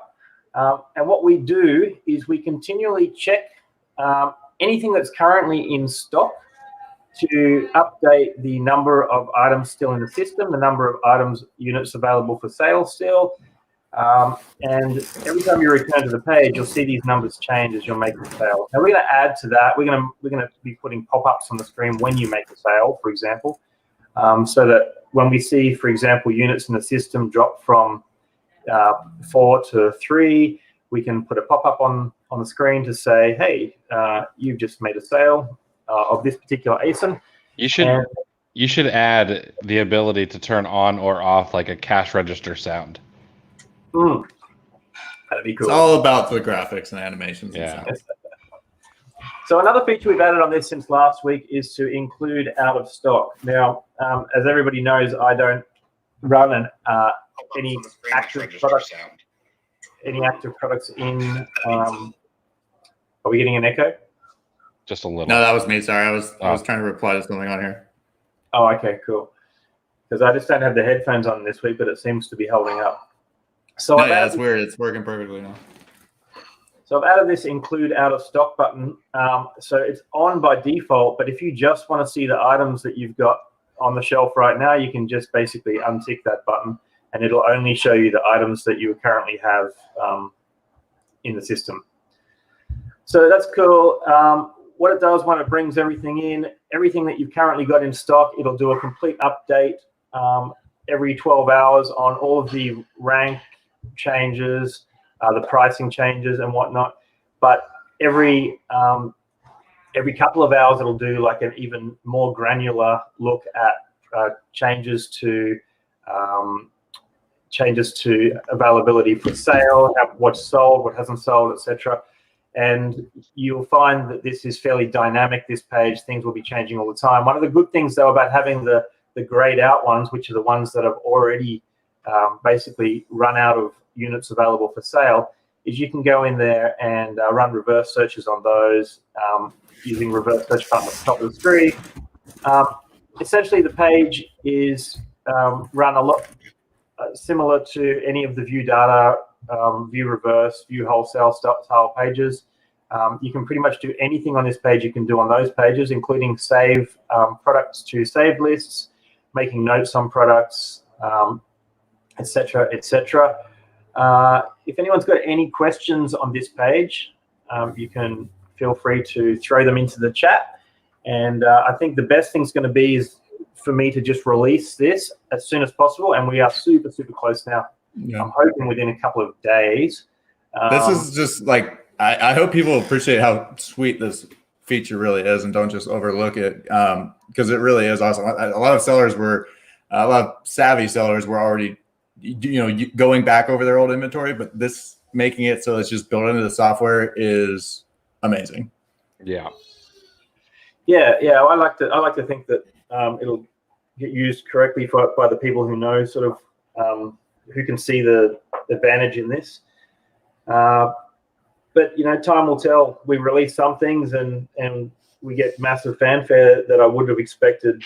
And what we do is we continually check anything that's currently in stock to update the number of items still in the system, the number of items, units available for sale still. And every time you return to the page, you'll see these numbers change as you're making a sale. Now we're going to add to that. We're going to be putting pop-ups on the screen when you make a sale, for example, so that when we see, for example, units in the system drop from 4 to 3, we can put a pop-up on the screen to say, hey, you've just made a sale of this particular ASIN. You should add the ability to turn on or off like a cash register sound. That'd be cool. It's all about the graphics and animations. Yeah. And So another feature we've added on this since last week is to include out of stock. Now, as everybody knows, I don't run any active products. Any active products in. Are we getting an echo? Just a little. No, that was me. Sorry, I was trying to reply to something on here. Oh, okay, cool. Because I just don't have the headphones on this week, but it seems to be holding up. So yeah, it's weird. It's working perfectly now. So I've added this include out of stock button. So it's on by default, but if you just want to see the items that you've got on the shelf right now, you can just basically untick that button, and it'll only show you the items that you currently have in the system. So that's cool. What it does when it brings everything in, everything that you've currently got in stock, it'll do a complete update every 12 hours on all of the rank changes, the pricing changes and whatnot. But every couple of hours, it'll do like an even more granular look at changes to availability for sale, what's sold, what hasn't sold, etc. And you'll find that this is fairly dynamic, this page. Things will be changing all the time. One of the good things, though, about having the grayed out ones, which are the ones that have already basically run out of units available for sale, is you can go in there and run reverse searches on those using reverse search button at the top of the screen. Essentially, the page is run a lot similar to any of the view data, view reverse, view wholesale style pages. You can pretty much do anything on this page you can do on those pages, including save products to save lists, making notes on products, etc., etc. If anyone's got any questions on this page, you can feel free to throw them into the chat. And I think the best thing's going to be is for me to just release this as soon as possible. And we are super, super close now. Yeah. I'm hoping within a couple of days. This is just like, I hope people appreciate how sweet this feature really is and don't just overlook it, because it really is awesome. A lot of savvy sellers were already, going back over their old inventory, but this making it so it's just built into the software is amazing. Yeah. I like to think that it'll get used correctly by the people who know sort of who can see the advantage in this. But time will tell. We release some things and we get massive fanfare that I would have expected,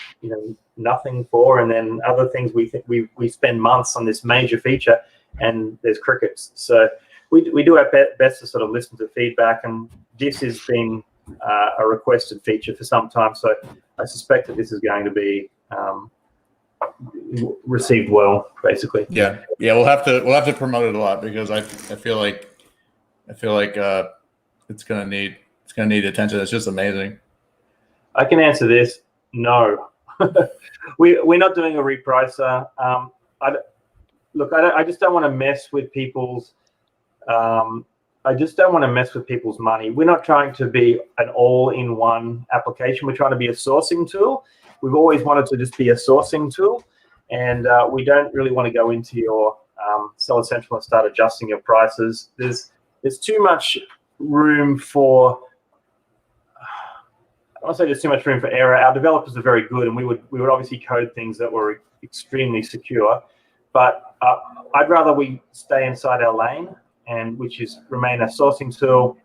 nothing for, and then other things we spend months on this major feature and there's crickets. So we do our best to sort of listen to feedback, and this has been a requested feature for some time. So I suspect that this is going to be received well, basically. Yeah. We'll have to promote it a lot, because I feel like it's gonna need attention. It's just amazing. I can answer this. No, we're not doing a repricer. I just don't want to mess with people's. I just don't want to mess with people's money. We're not trying to be an all-in-one application. We're trying to be a sourcing tool. We've always wanted to just be a sourcing tool, and we don't really want to go into your Seller Central and start adjusting your prices. There's too much room for. I want to say there's too much room for error. Our developers are very good, and we would obviously code things that were extremely secure. But I'd rather we stay inside our lane, and which is remain a sourcing tool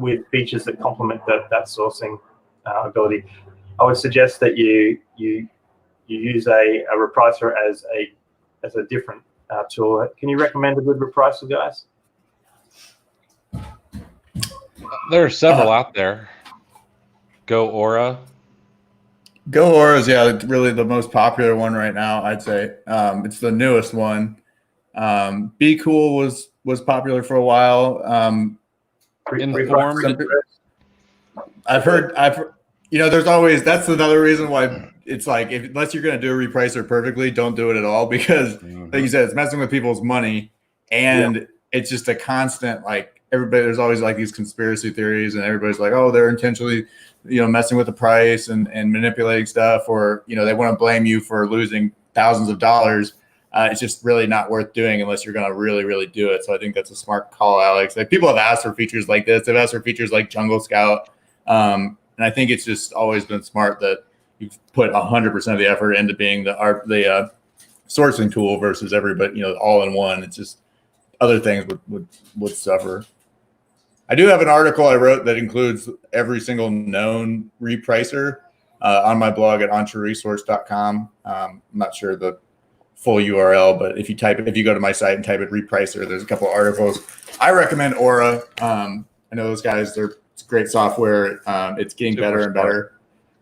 with features that complement that sourcing ability. I would suggest that you use a repricer as a different tool. Can you recommend a good repricer, guys? There are several out there. Go Aura is really the most popular one right now, I'd say. It's the newest one. Be Cool was popular for a while. I've heard there's always, that's another reason why it's like, unless you're going to do a repricer perfectly, don't do it at all, because like you said, it's messing with people's money, and it's just a constant, like, everybody, there's always like these conspiracy theories, and everybody's like, oh, they're intentionally messing with the price and manipulating stuff, or they want to blame you for losing thousands of dollars. It's just really not worth doing unless you're going to really, really do it. So I think that's a smart call, Alex. Like, people have asked for features like this. They've asked for features like Jungle Scout. And I think it's just always been smart that you've put 100% of the effort into being the sourcing tool versus everybody, all in one. It's just other things would suffer. I do have an article I wrote that includes every single known repricer on my blog at entreresource.com. I'm not sure the full URL, but if you go to my site and type it repricer, there's a couple of articles. I recommend Aura. I know those guys, it's great software. It's getting better and better.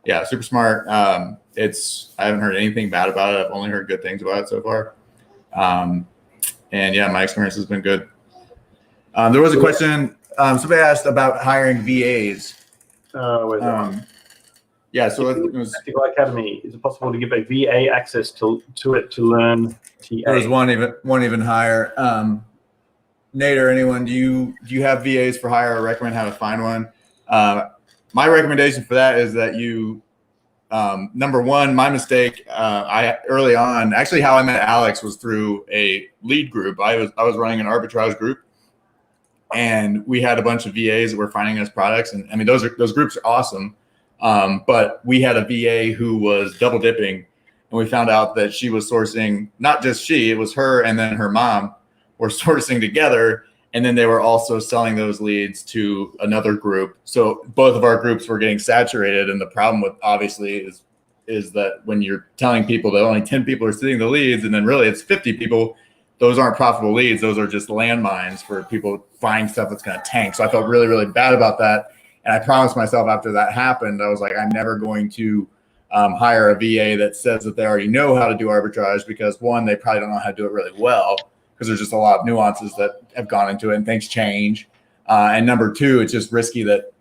Yeah, super smart. I haven't heard anything bad about it. I've only heard good things about it so far. And yeah, my experience has been good. There was a question. Somebody asked about hiring VAs. Yeah, so it was Technical Academy. Is it possible to give a VA access to it to learn TA? There was one even higher. Nate or anyone, do you have VAs for hire, or recommend how to find one? My recommendation for that is that you, number one, my mistake, early on, actually how I met Alex was through a lead group. I was running an arbitrage group, and we had a bunch of VAs that were finding us products. And I mean, those groups are awesome. But we had a VA who was double dipping, and we found out that she was sourcing, not just she, it was her and then her mom were sourcing together. And then they were also selling those leads to another group. So both of our groups were getting saturated. And the problem with, obviously, is that when you're telling people that only 10 people are seeing the leads, and then really it's 50 people, those aren't profitable leads. Those are just landmines for people finding stuff that's going to tank. So I felt really, really bad about that. And I promised myself after that happened, I was like, I'm never going to hire a VA that says that they already know how to do arbitrage, because one, they probably don't know how to do it really well. because there's just a lot of nuances that have gone into it and things change. And number two, it's just risky that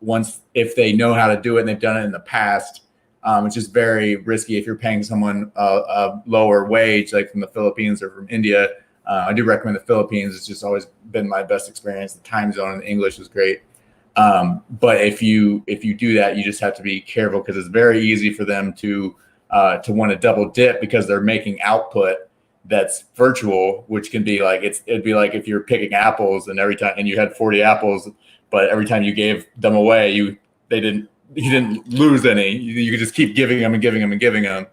if they know how to do it and they've done it in the past, it's just very risky if you're paying someone a lower wage, like from the Philippines or from India. I do recommend the Philippines. It's just always been my best experience. The time zone and the English is great. But if you do that, you just have to be careful because it's very easy for them to want to double dip because they're making output that's virtual, which can be like it'd be like if you're picking apples and you had 40 apples, but every time you gave them away, you didn't lose any. You could just keep giving them and giving them and giving them.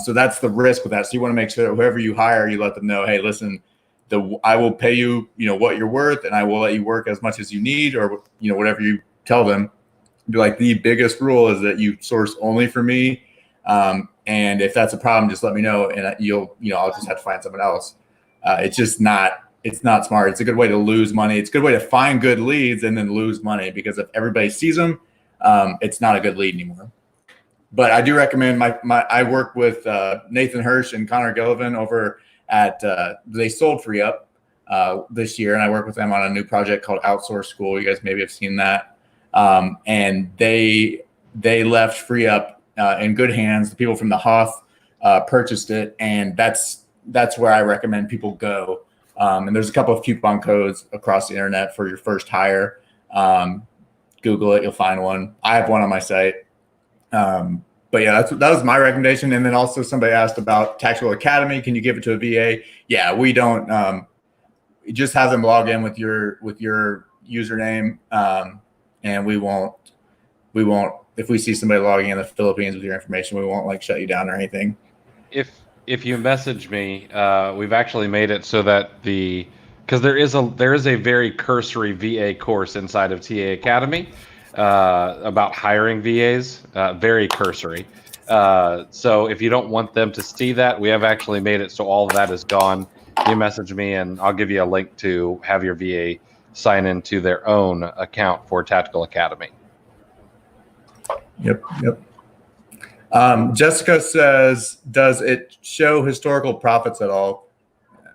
So that's the risk with that. So you want to make sure that whoever you hire, you let them know, hey, listen, I will pay you, what you're worth, and I will let you work as much as you need, or whatever you tell them. Be like, the biggest rule is that you source only for me. And if that's a problem, just let me know, and I'll just have to find someone else. It's not smart. It's a good way to lose money. It's a good way to find good leads and then lose money, because if everybody sees them, it's not a good lead anymore. But I do recommend I work with Nathan Hirsch and Connor Gillivan over at they sold FreeUp this year, and I work with them on a new project called Outsource School. You guys maybe have seen that. And they left FreeUp in good hands. The people from the Hoth purchased it, and that's where I recommend people go. And there's a couple of coupon codes across the internet for your first hire. Google it, you'll find one. I have one on my site. But yeah, that was my recommendation. And then also somebody asked about Tactical Academy. Can you give it to a VA? Yeah, we don't. Just have them log in with your username, and we won't. If we see somebody logging in the Philippines with your information, we won't shut you down or anything. If you message me, we've actually made it so that because there is a very cursory VA course inside of TA Academy about hiring VAs, very cursory. So if you don't want them to see that, we have actually made it so all of that is gone. You message me and I'll give you a link to have your VA sign into their own account for Tactical Academy. Yep. Jessica says, does it show historical profits at all?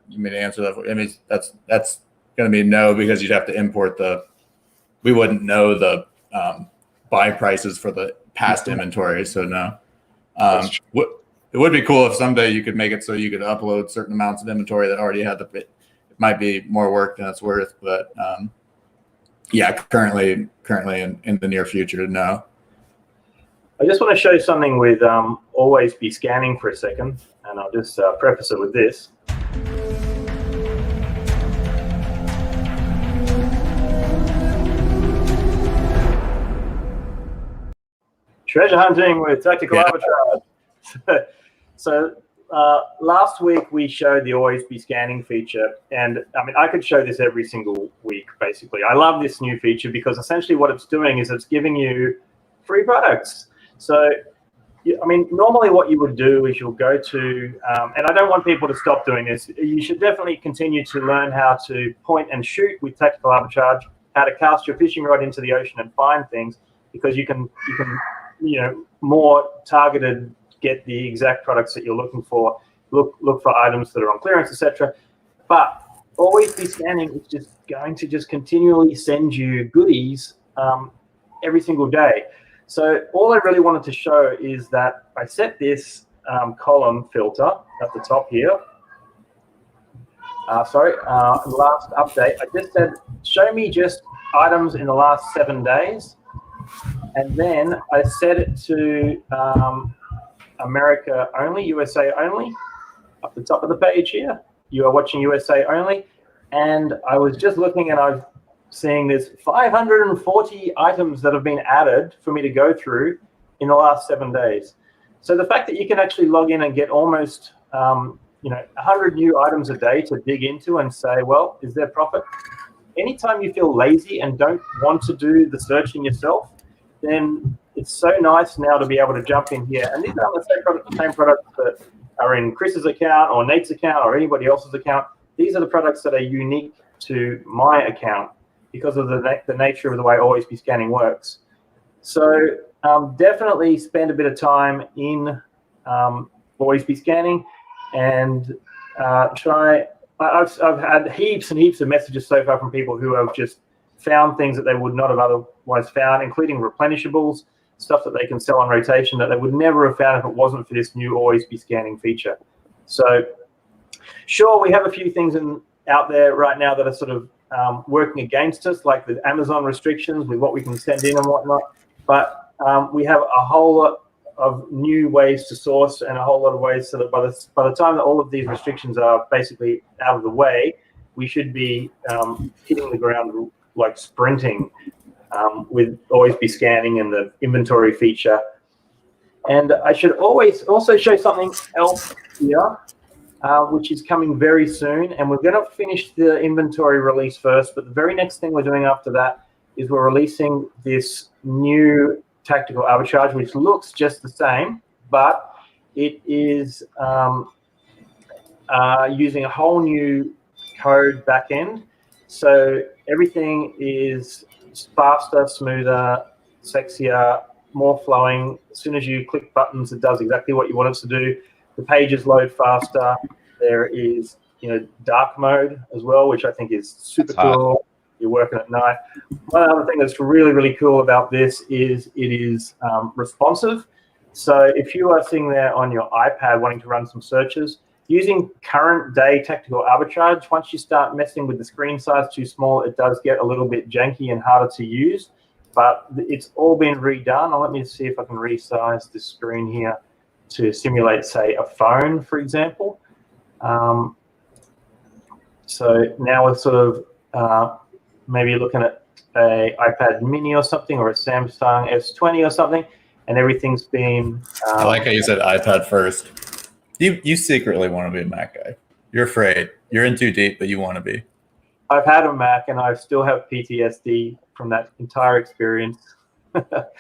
You may answer that. I mean, that's going to be no, because you'd have to import we wouldn't know the buy prices for the past inventory. So no. It would be cool if someday you could make it so you could upload certain amounts of inventory that already had it might be more work than it's worth, but yeah, currently in the near future, no. I just want to show you something with always be scanning for a second, and I'll just preface it with this. Treasure hunting with Tactical Arbitrage. So last week we showed the always be scanning feature, and I mean, I could show this every single week, basically. I love this new feature because essentially what it's doing is it's giving you free products. So, I mean, normally what you would do is you'll go to, and I don't want people to stop doing this. You should definitely continue to learn how to point and shoot with Tactical Arbitrage, how to cast your fishing rod into the ocean and find things, because you can more targeted get the exact products that you're looking for. Look for items that are on clearance, etc. But always be scanning is just going to just continually send you goodies every single day. So all I really wanted to show is that I set this column filter at the top here. Last update, I just said, show me just items in the last 7 days. And then I set it to America only, USA only, up the top of the page here. You are watching USA only. And I was just looking and I was seeing there's 540 items that have been added for me to go through in the last 7 days. So the fact that you can actually log in and get almost 100 new items a day to dig into and say, well, is there profit? Anytime you feel lazy and don't want to do the searching yourself, then it's so nice now to be able to jump in here. And these aren't the same products that are in Chris's account or Nate's account or anybody else's account. These are the products that are unique to my account because of the nature of the way Always Be Scanning works. So definitely spend a bit of time in Always Be Scanning and try I've had heaps and heaps of messages so far from people who have just found things that they would not have otherwise found, including replenishables, stuff that they can sell on rotation that they would never have found if it wasn't for this new always be scanning feature. So sure, we have a few things out there right now that are sort of working against us, like the Amazon restrictions with what we can send in and whatnot. But we have a whole lot of new ways to source and a whole lot of ways so that by the time that all of these restrictions are basically out of the way, we should be hitting the ground like sprinting with always be scanning and the inventory feature. And I should always also show something else here, which is coming very soon. And we're going to finish the inventory release first, but the very next thing we're doing after that is we're releasing this new tactical arbitrage, which looks just the same, but it is using a whole new code backend. So everything is faster, smoother, sexier, more flowing. As soon as you click buttons, it does exactly what you want it to do. The pages load faster. There is, dark mode as well, which I think is super cool. You're working at night. One other thing that's really, really cool about this is it is responsive. So if you are sitting there on your iPad wanting to run some searches, using current day tactical arbitrage, once you start messing with the screen size too small, it does get a little bit janky and harder to use. But it's all been redone. Let me see if I can resize the screen here to simulate, say, a phone, for example. So now we're sort of maybe looking at a iPad mini or something, or a Samsung S20 or something, and everything's been... I like how you said iPad first. You secretly want to be a Mac guy. You're afraid. You're in too deep, but you want to be. I've had a Mac, and I still have PTSD from that entire experience. But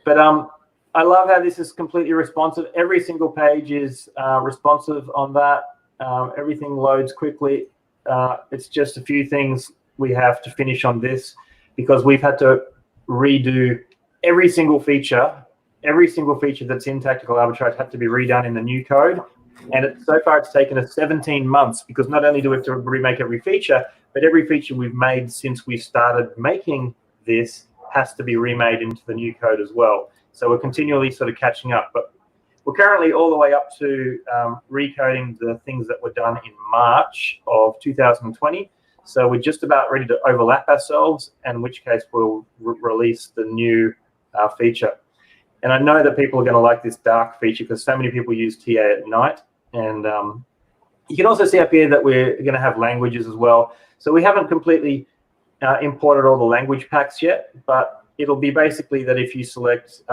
I love how this is completely responsive. Every single page is responsive on that. Everything loads quickly. It's just a few things we have to finish on this because we've had to redo every single feature. Every single feature that's in Tactical Arbitrage had to be redone in the new code. And so far it's taken us 17 months because not only do we have to remake every feature, but every feature we've made since we started making this has to be remade into the new code as well. So we're continually sort of catching up. But we're currently all the way up to recoding the things that were done in March of 2020. So we're just about ready to overlap ourselves, in which case we'll release the new feature. And I know that people are going to like this dark feature because so many people use TA at night. And you can also see up here that we're going to have languages as well. So we haven't completely imported all the language packs yet, but it'll be basically that if you select,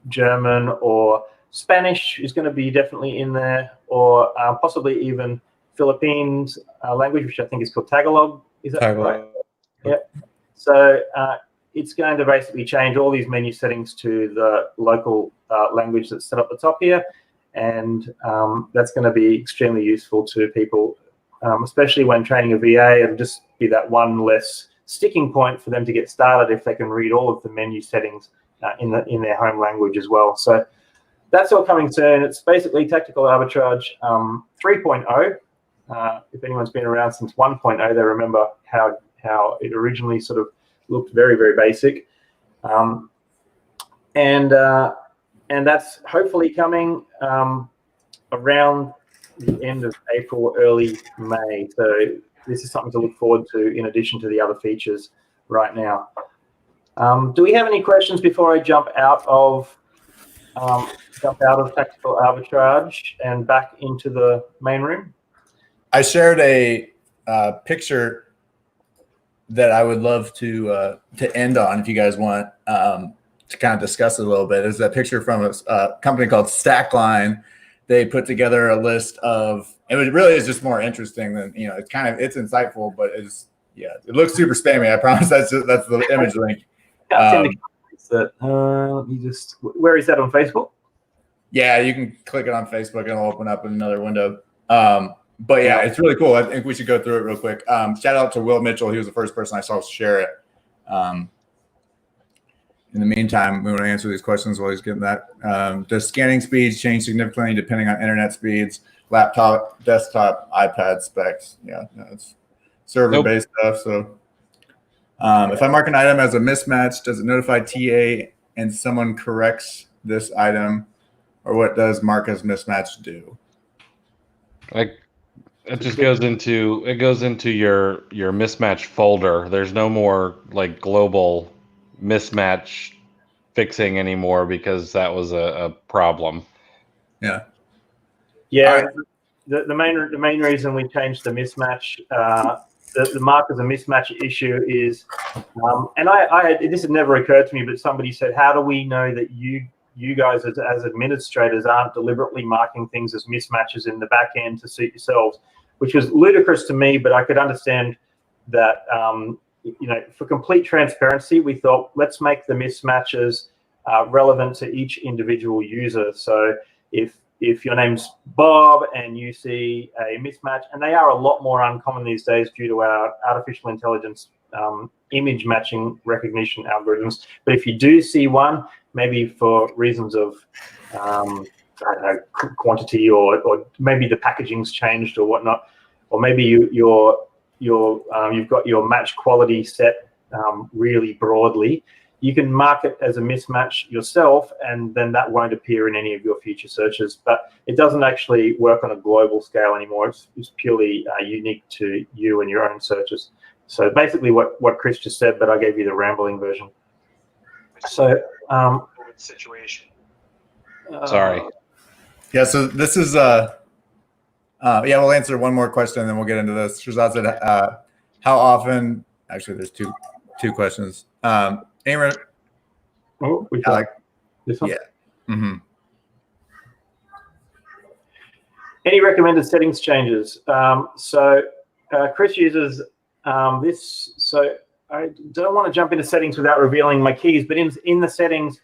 German or Spanish is going to be definitely in there, or possibly even Philippines language, which I think is called Tagalog. Is that right? Yep. So it's going to basically change all these menu settings to the local language that's set up the top here. And that's going to be extremely useful to people, especially when training a VA. It'll just be that one less sticking point for them to get started if they can read all of the menu settings in their home language as well. So that's all coming soon. It's basically Tactical Arbitrage 3.0. If anyone's been around since 1.0, they remember how it originally sort of looked very, very basic. And that's hopefully coming around the end of April, early May. So this is something to look forward to in addition to the other features right now. Do we have any questions before I jump out of Tactical Arbitrage and back into the main room? I shared a picture that I would love to end on if you guys want to kind of discuss it a little bit. It's a picture from a company called Stackline. They put together a list of, and it really is just more interesting than, it's insightful, but it looks super spammy. I promise that's the image link. Let me just, where is that on Facebook? Yeah, you can click it on Facebook and it'll open up another window. But yeah, it's really cool. I think we should go through it real quick. Shout out to Will Mitchell. He was the first person I saw share it. in the meantime, we want to answer these questions while he's getting that. Does scanning speeds change significantly depending on internet speeds, laptop, desktop, iPad specs? Yeah, no, it's server-based stuff. So if I mark an item as a mismatch, does it notify TA and someone corrects this item, or what does mark as mismatch do? Like it just goes into your mismatch folder. There's no more like global mismatch fixing anymore because that was a problem. Yeah. Yeah. Right. The main reason we changed the mismatch, the mark as a mismatch issue is, and this had never occurred to me, but somebody said, how do we know that you guys as administrators aren't deliberately marking things as mismatches in the back end to suit yourselves, which was ludicrous to me, but I could understand that, for complete transparency, we thought, let's make the mismatches relevant to each individual user. So if your name's Bob and you see a mismatch, and they are a lot more uncommon these days due to our artificial intelligence image matching recognition algorithms. But if you do see one, maybe for reasons of I don't know, quantity, or maybe the packaging's changed or whatnot, or maybe you've got your match quality set really broadly, you can mark it as a mismatch yourself, and then that won't appear in any of your future searches. But it doesn't actually work on a global scale anymore. It's purely unique to you and your own searches. So basically what Chris just said, but I gave you the rambling version. So situation. Sorry. Yeah, so this is we'll answer one more question and then we'll get into this. Shazad said, how often, actually there's two questions. Aaron, this one? Yeah. Mm-hmm. Any recommended settings changes? Chris uses this, so I don't want to jump into settings without revealing my keys, but in the settings,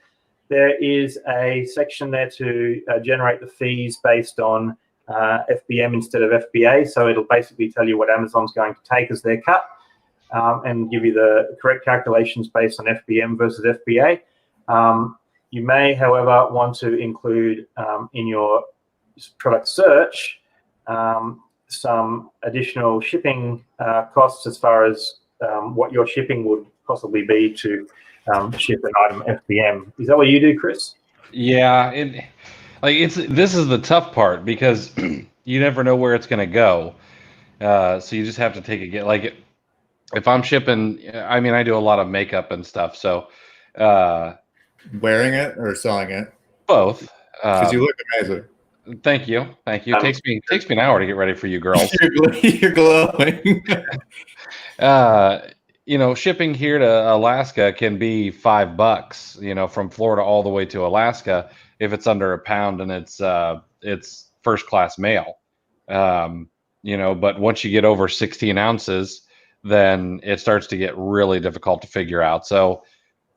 there is a section there to generate the fees based on FBM instead of FBA. So it'll basically tell you what Amazon's going to take as their cut and give you the correct calculations based on FBM versus FBA. You may, however, want to include in your product search some additional shipping costs as far as what your shipping would possibly be to ship an item FBM. Is that what you do, Chris? Yeah, this is the tough part because you never know where it's going to go. So you just have to take it. Like if I'm shipping, I mean, I do a lot of makeup and stuff. So wearing it or selling it? Both. Because you look amazing. Thank you. It takes me an hour to get ready for you girls. You're glowing. Shipping here to Alaska can be $5, from Florida all the way to Alaska if it's under a pound and it's first class mail. But once you get over 16 ounces, then it starts to get really difficult to figure out. So,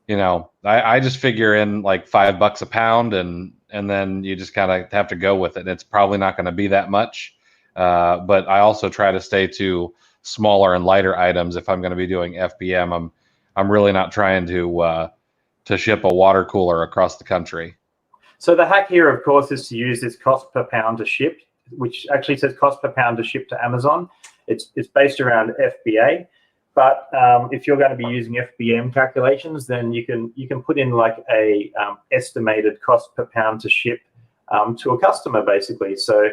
I just figure in like $5 a pound and then you just kind of have to go with it. It's probably not going to be that much. But I also try to stay to smaller and lighter items if I'm going to be doing FBM. I'm really not trying to ship a water cooler across the country. So the hack here, of course, is to use this cost per pound to ship, which actually says cost per pound to ship to Amazon. It's based around FBA, but if you're going to be using FBM calculations, then you can put in like a estimated cost per pound to ship to a customer, basically. So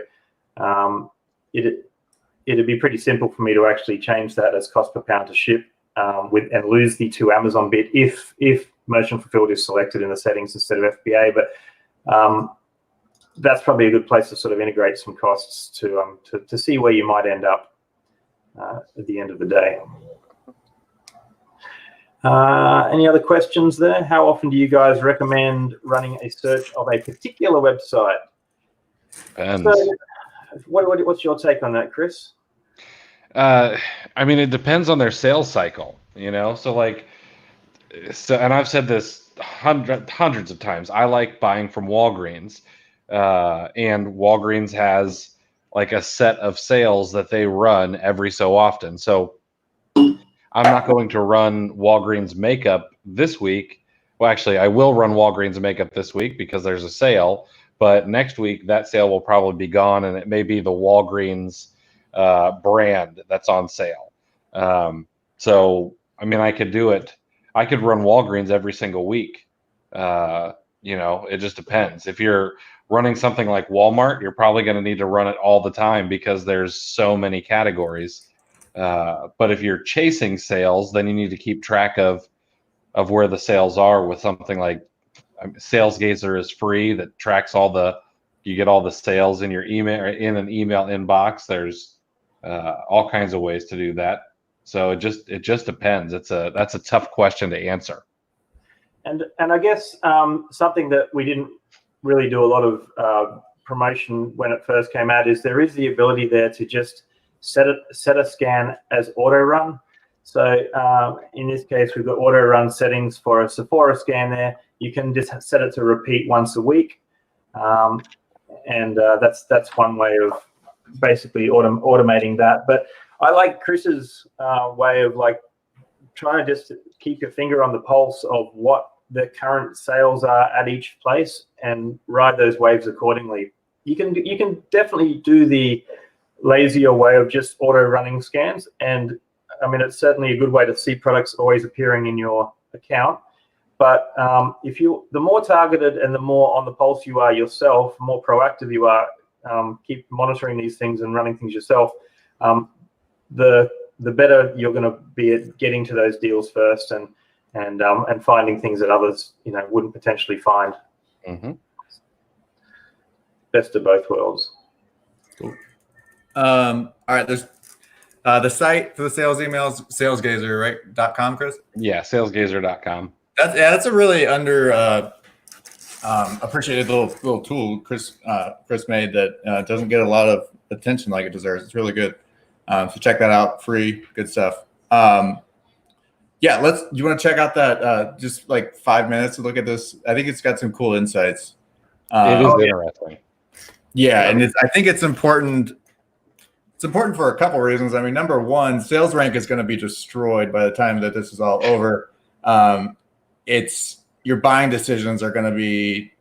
it'd be pretty simple for me to actually change that as cost per pound to ship and lose the to Amazon bit if Merchant Fulfilled is selected in the settings instead of FBA. But that's probably a good place to sort of integrate some costs to see where you might end up at the end of the day. Any other questions there? How often do you guys recommend running a search of a particular website? Depends. So, what's your take on that, Chris? I mean, it depends on their sales cycle, So and I've said this hundreds of times. I like buying from Walgreens, and Walgreens has like a set of sales that they run every so often. So I'm not going to run Walgreens makeup this week Well, actually, I will run Walgreens and makeup this week because there's a sale. But next week, that sale will probably be gone, and it may be the Walgreens brand that's on sale. So, I mean, I could do it. I could run Walgreens every single week. It just depends. If you're running something like Walmart, you're probably going to need to run it all the time because there's so many categories. But if you're chasing sales, then you need to keep track of where the sales are with something like SalesGazer is free, that tracks you get all the sales in your email, or in an email inbox. There's all kinds of ways to do that. So it just depends. That's a tough question to answer. And I guess something that we didn't really do a lot of promotion when it first came out is there is the ability there to just set a scan as auto run. So in this case, we've got auto run settings for a Sephora scan there. You can just set it to repeat once a week. And that's one way of basically automating that. But I like Chris's way of like trying to just keep your finger on the pulse of what the current sales are at each place and ride those waves accordingly. You can definitely do the lazier way of just auto running scans, and I mean it's certainly a good way to see products always appearing in your account. But the more targeted and the more on the pulse you are yourself, the more proactive you are, keep monitoring these things and running things yourself, the better you're going to be at getting to those deals first and finding things that others wouldn't potentially find. Mm-hmm. Best of both worlds. Cool. All right, there's the site for the sales emails, SalesGazer, right? .com, Chris? Yeah, SalesGazer.com. That's a really under appreciated little tool Chris made that doesn't get a lot of attention like it deserves. It's really good. So check that out. Free, good stuff. Yeah, do you want to check out that just like 5 minutes to look at this? I think it's got some cool insights. It is interesting. Yeah, and I think it's important. It's important for a couple reasons. I mean, number one, sales rank is going to be destroyed by the time that this is all over. Your buying decisions are going to be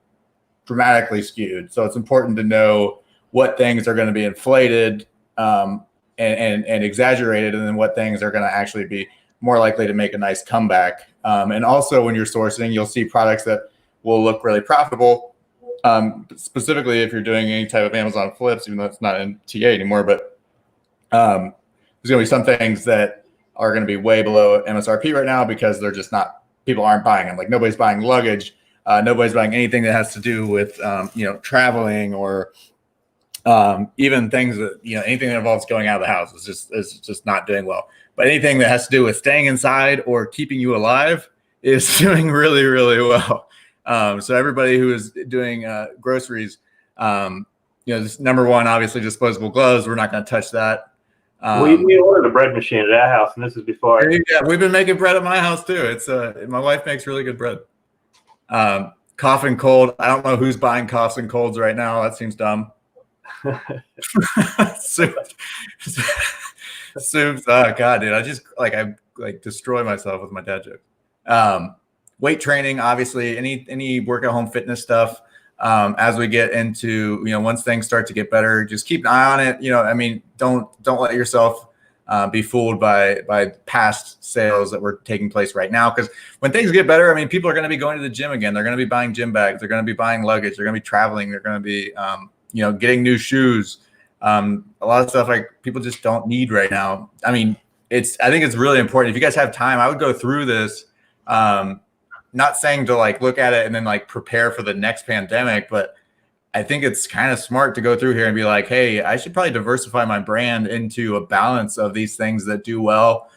dramatically skewed. So it's important to know what things are going to be inflated and exaggerated, and then what things are going to actually be more likely to make a nice comeback. And also when you're sourcing, you'll see products that will look really profitable. Specifically, if you're doing any type of Amazon flips, even though it's not in TA anymore, but there's going to be some things that are going to be way below MSRP right now because they're just not, people aren't buying them. Like nobody's buying luggage. Nobody's buying anything that has to do with, traveling or even things that, anything that involves going out of the house is just not doing well. But anything that has to do with staying inside or keeping you alive is doing really, really well. So everybody who is doing groceries, this number one, obviously disposable gloves. We're not going to touch that. We ordered a bread machine at our house, and this is before. Yeah, we've been making bread at my house too. It's my wife makes really good bread. Cough and cold. I don't know who's buying coughs and colds right now. That seems dumb. Soups. Oh God, dude. I destroy myself with my dad joke. Weight training, obviously, any work at home fitness stuff. As we get into, once things start to get better, just keep an eye on it. Don't let yourself be fooled by past sales that were taking place right now. Because when things get better, people are going to be going to the gym again. They're going to be buying gym bags. They're going to be buying luggage. They're going to be traveling. They're going to be, getting new shoes. A lot of stuff like people just don't need right now. I think it's really important. If you guys have time, I would go through this. Not saying to look at it and then prepare for the next pandemic, but I think it's kind of smart to go through here and be like, hey, I should probably diversify my brand into a balance of these things that do well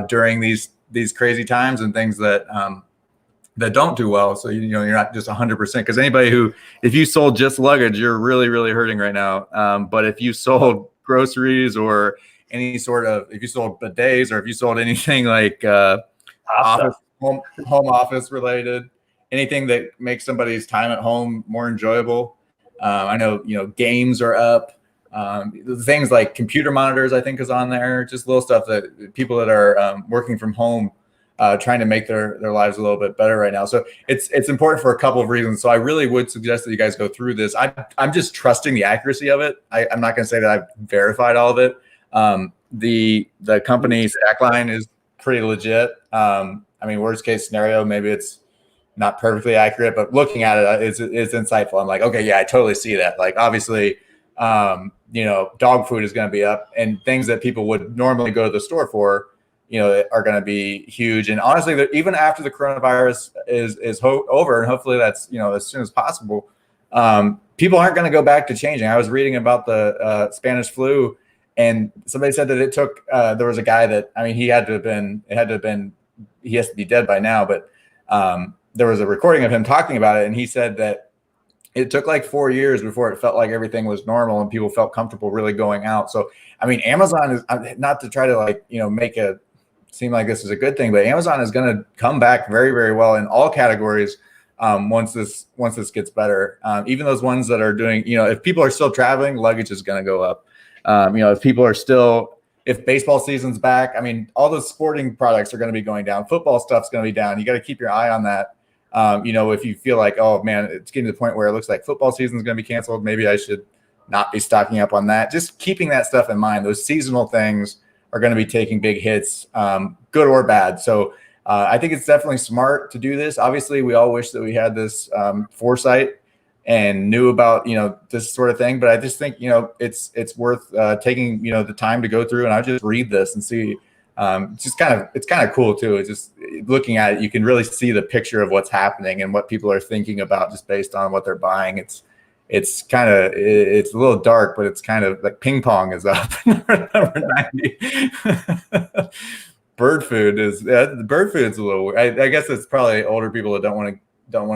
during these crazy times and things that don't do well. So, you're not just 100%, because if you sold just luggage, you're really, really hurting right now. But if you sold groceries or if you sold bidets or if you sold anything like home office related, anything that makes somebody's time at home more enjoyable. I know, games are up. Things like computer monitors, I think, is on there. Just little stuff that people that are working from home trying to make their lives a little bit better right now. So it's important for a couple of reasons. So I really would suggest that you guys go through this. I'm just trusting the accuracy of it. I'm not going to say that I've verified all of it. The company Stackline is pretty legit. I mean, worst case scenario, maybe it's not perfectly accurate, but looking at it, it's insightful. I'm like, okay, yeah, I totally see that. Like, obviously, dog food is going to be up, and things that people would normally go to the store for, are going to be huge. And honestly, even after the coronavirus is over, and hopefully that's, as soon as possible, people aren't going to go back to changing. I was reading about the Spanish flu, and somebody said that it took, there was a guy that, I mean, he has to be dead by now, but there was a recording of him talking about it. And he said that it took like 4 years before it felt like everything was normal and people felt comfortable really going out. So, I mean, Amazon is, not to try to make it seem like this is a good thing, but Amazon is going to come back very, very well in all categories. Once this gets better, even those ones that are doing, if people are still traveling, luggage is going to go up. If people are still, if baseball season's back, I mean, all those sporting products are going to be going down. Football stuff's going to be down. You got to keep your eye on that. If you feel like, oh man, it's getting to the point where it looks like football season is going to be canceled, maybe I should not be stocking up on that. Just keeping that stuff in mind. Those seasonal things are going to be taking big hits, good or bad. So I think it's definitely smart to do this. Obviously, we all wish that we had this foresight and knew about, this sort of thing. But I just think, it's worth taking, the time to go through, and I'll just read this and see. It's kind of cool too. It's just looking at it, you can really see the picture of what's happening and what people are thinking about just based on what they're buying. It's a little dark, but it's kind of like ping pong is up. Number 90. Bird food is a little. I guess it's probably older people that don't want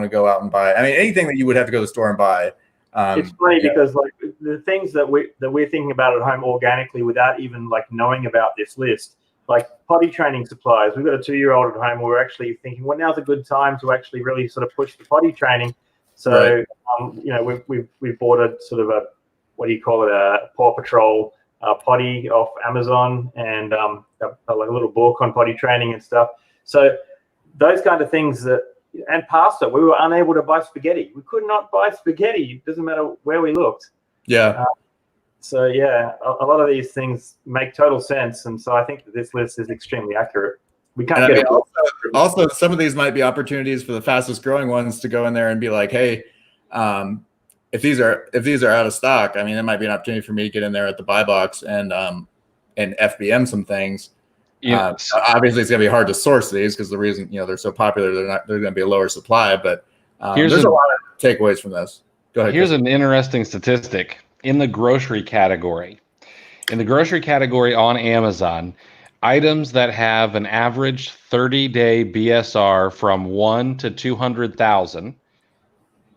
to go out and buy. I mean, anything that you would have to go to the store and buy. It's funny because like the things that we're thinking about at home organically without even like knowing about this list. Like potty training supplies. We've got a 2-year-old at home. We're actually thinking, well, now's a good time to actually really sort of push the potty training. So, right. We've bought a sort of a, what do you call it, a Paw Patrol potty off Amazon, and like a little book on potty training and stuff. So those kind of things and pasta. We were unable to buy spaghetti. We could not buy spaghetti. It doesn't matter where we looked. Yeah. So yeah, a lot of these things make total sense, and so I think that this list is extremely accurate. We can't get it. Also, some of these might be opportunities for the fastest growing ones to go in there and be like, hey, if these are out of stock, I mean, it might be an opportunity for me to get in there at the buy box and FBM some things. Yeah. Obviously, it's gonna be hard to source these because the reason they're so popular, they're going to be a lower supply. But there's a lot of takeaways from this. Go ahead. Here's an interesting statistic. In the grocery category on Amazon, items that have an average 30-day BSR from 1 to 200,000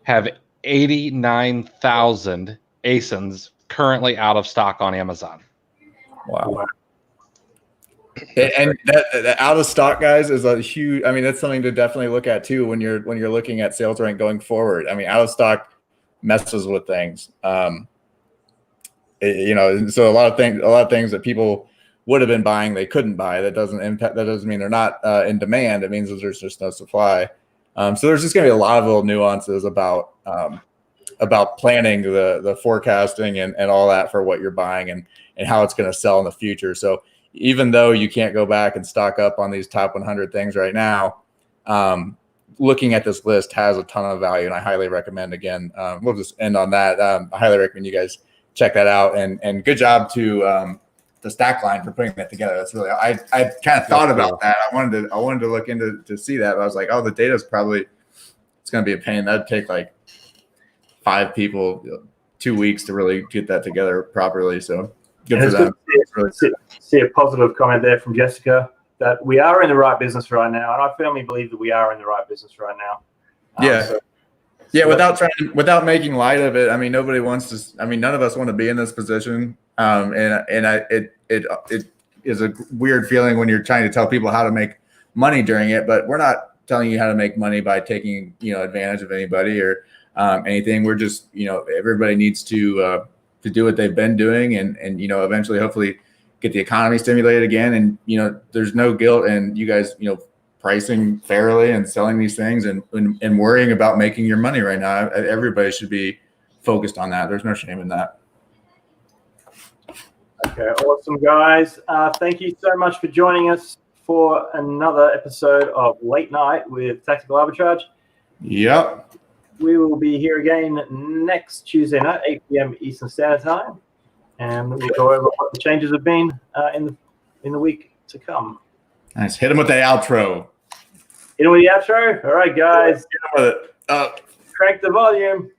have 89,000 ASINs currently out of stock on Amazon. Wow. And that out of stock, guys, is a huge. I mean, that's something to definitely look at too when you're looking at sales rank going forward. I mean, out of stock messes with things. So a lot of things that people would have been buying, they couldn't buy. That doesn't mean they're not in demand. It means that there's just no supply. So there's just going to be a lot of little nuances about planning the forecasting and all that for what you're buying and how it's going to sell in the future. So even though you can't go back and stock up on these top 100 things right now, looking at this list has a ton of value, and I highly recommend. Again, we'll just end on that. I highly recommend you guys check that out, and good job to the Stackline for putting that together. That's really, I kind of thought about that. I wanted to look into to see that, but I was like, oh, the data's probably, it's going to be a pain. That'd take like 5 people, 2 weeks to really get that together properly. So good for them. See a positive comment there from Jessica that we are in the right business right now, and I firmly believe that we are in the right business right now. Without making light of it, I mean, nobody wants to. I mean, none of us want to be in this position, it is a weird feeling when you're trying to tell people how to make money during it. But we're not telling you how to make money by taking advantage of anybody or anything. We're just everybody needs to do what they've been doing, and eventually, hopefully, get the economy stimulated again. And there's no guilt in you guys pricing fairly and selling these things and worrying about making your money right now. Everybody should be focused on that. There's no shame in that. Okay, awesome, guys. Thank you so much for joining us for another episode of Late Night with Tactical Arbitrage. Yep. We will be here again next Tuesday night, 8 p.m. Eastern Standard Time, and we'll go over what the changes have been in the week to come. Nice. Hit him with the outro. Hit him with the outro. All right, guys. Hit him with it. Crank the volume.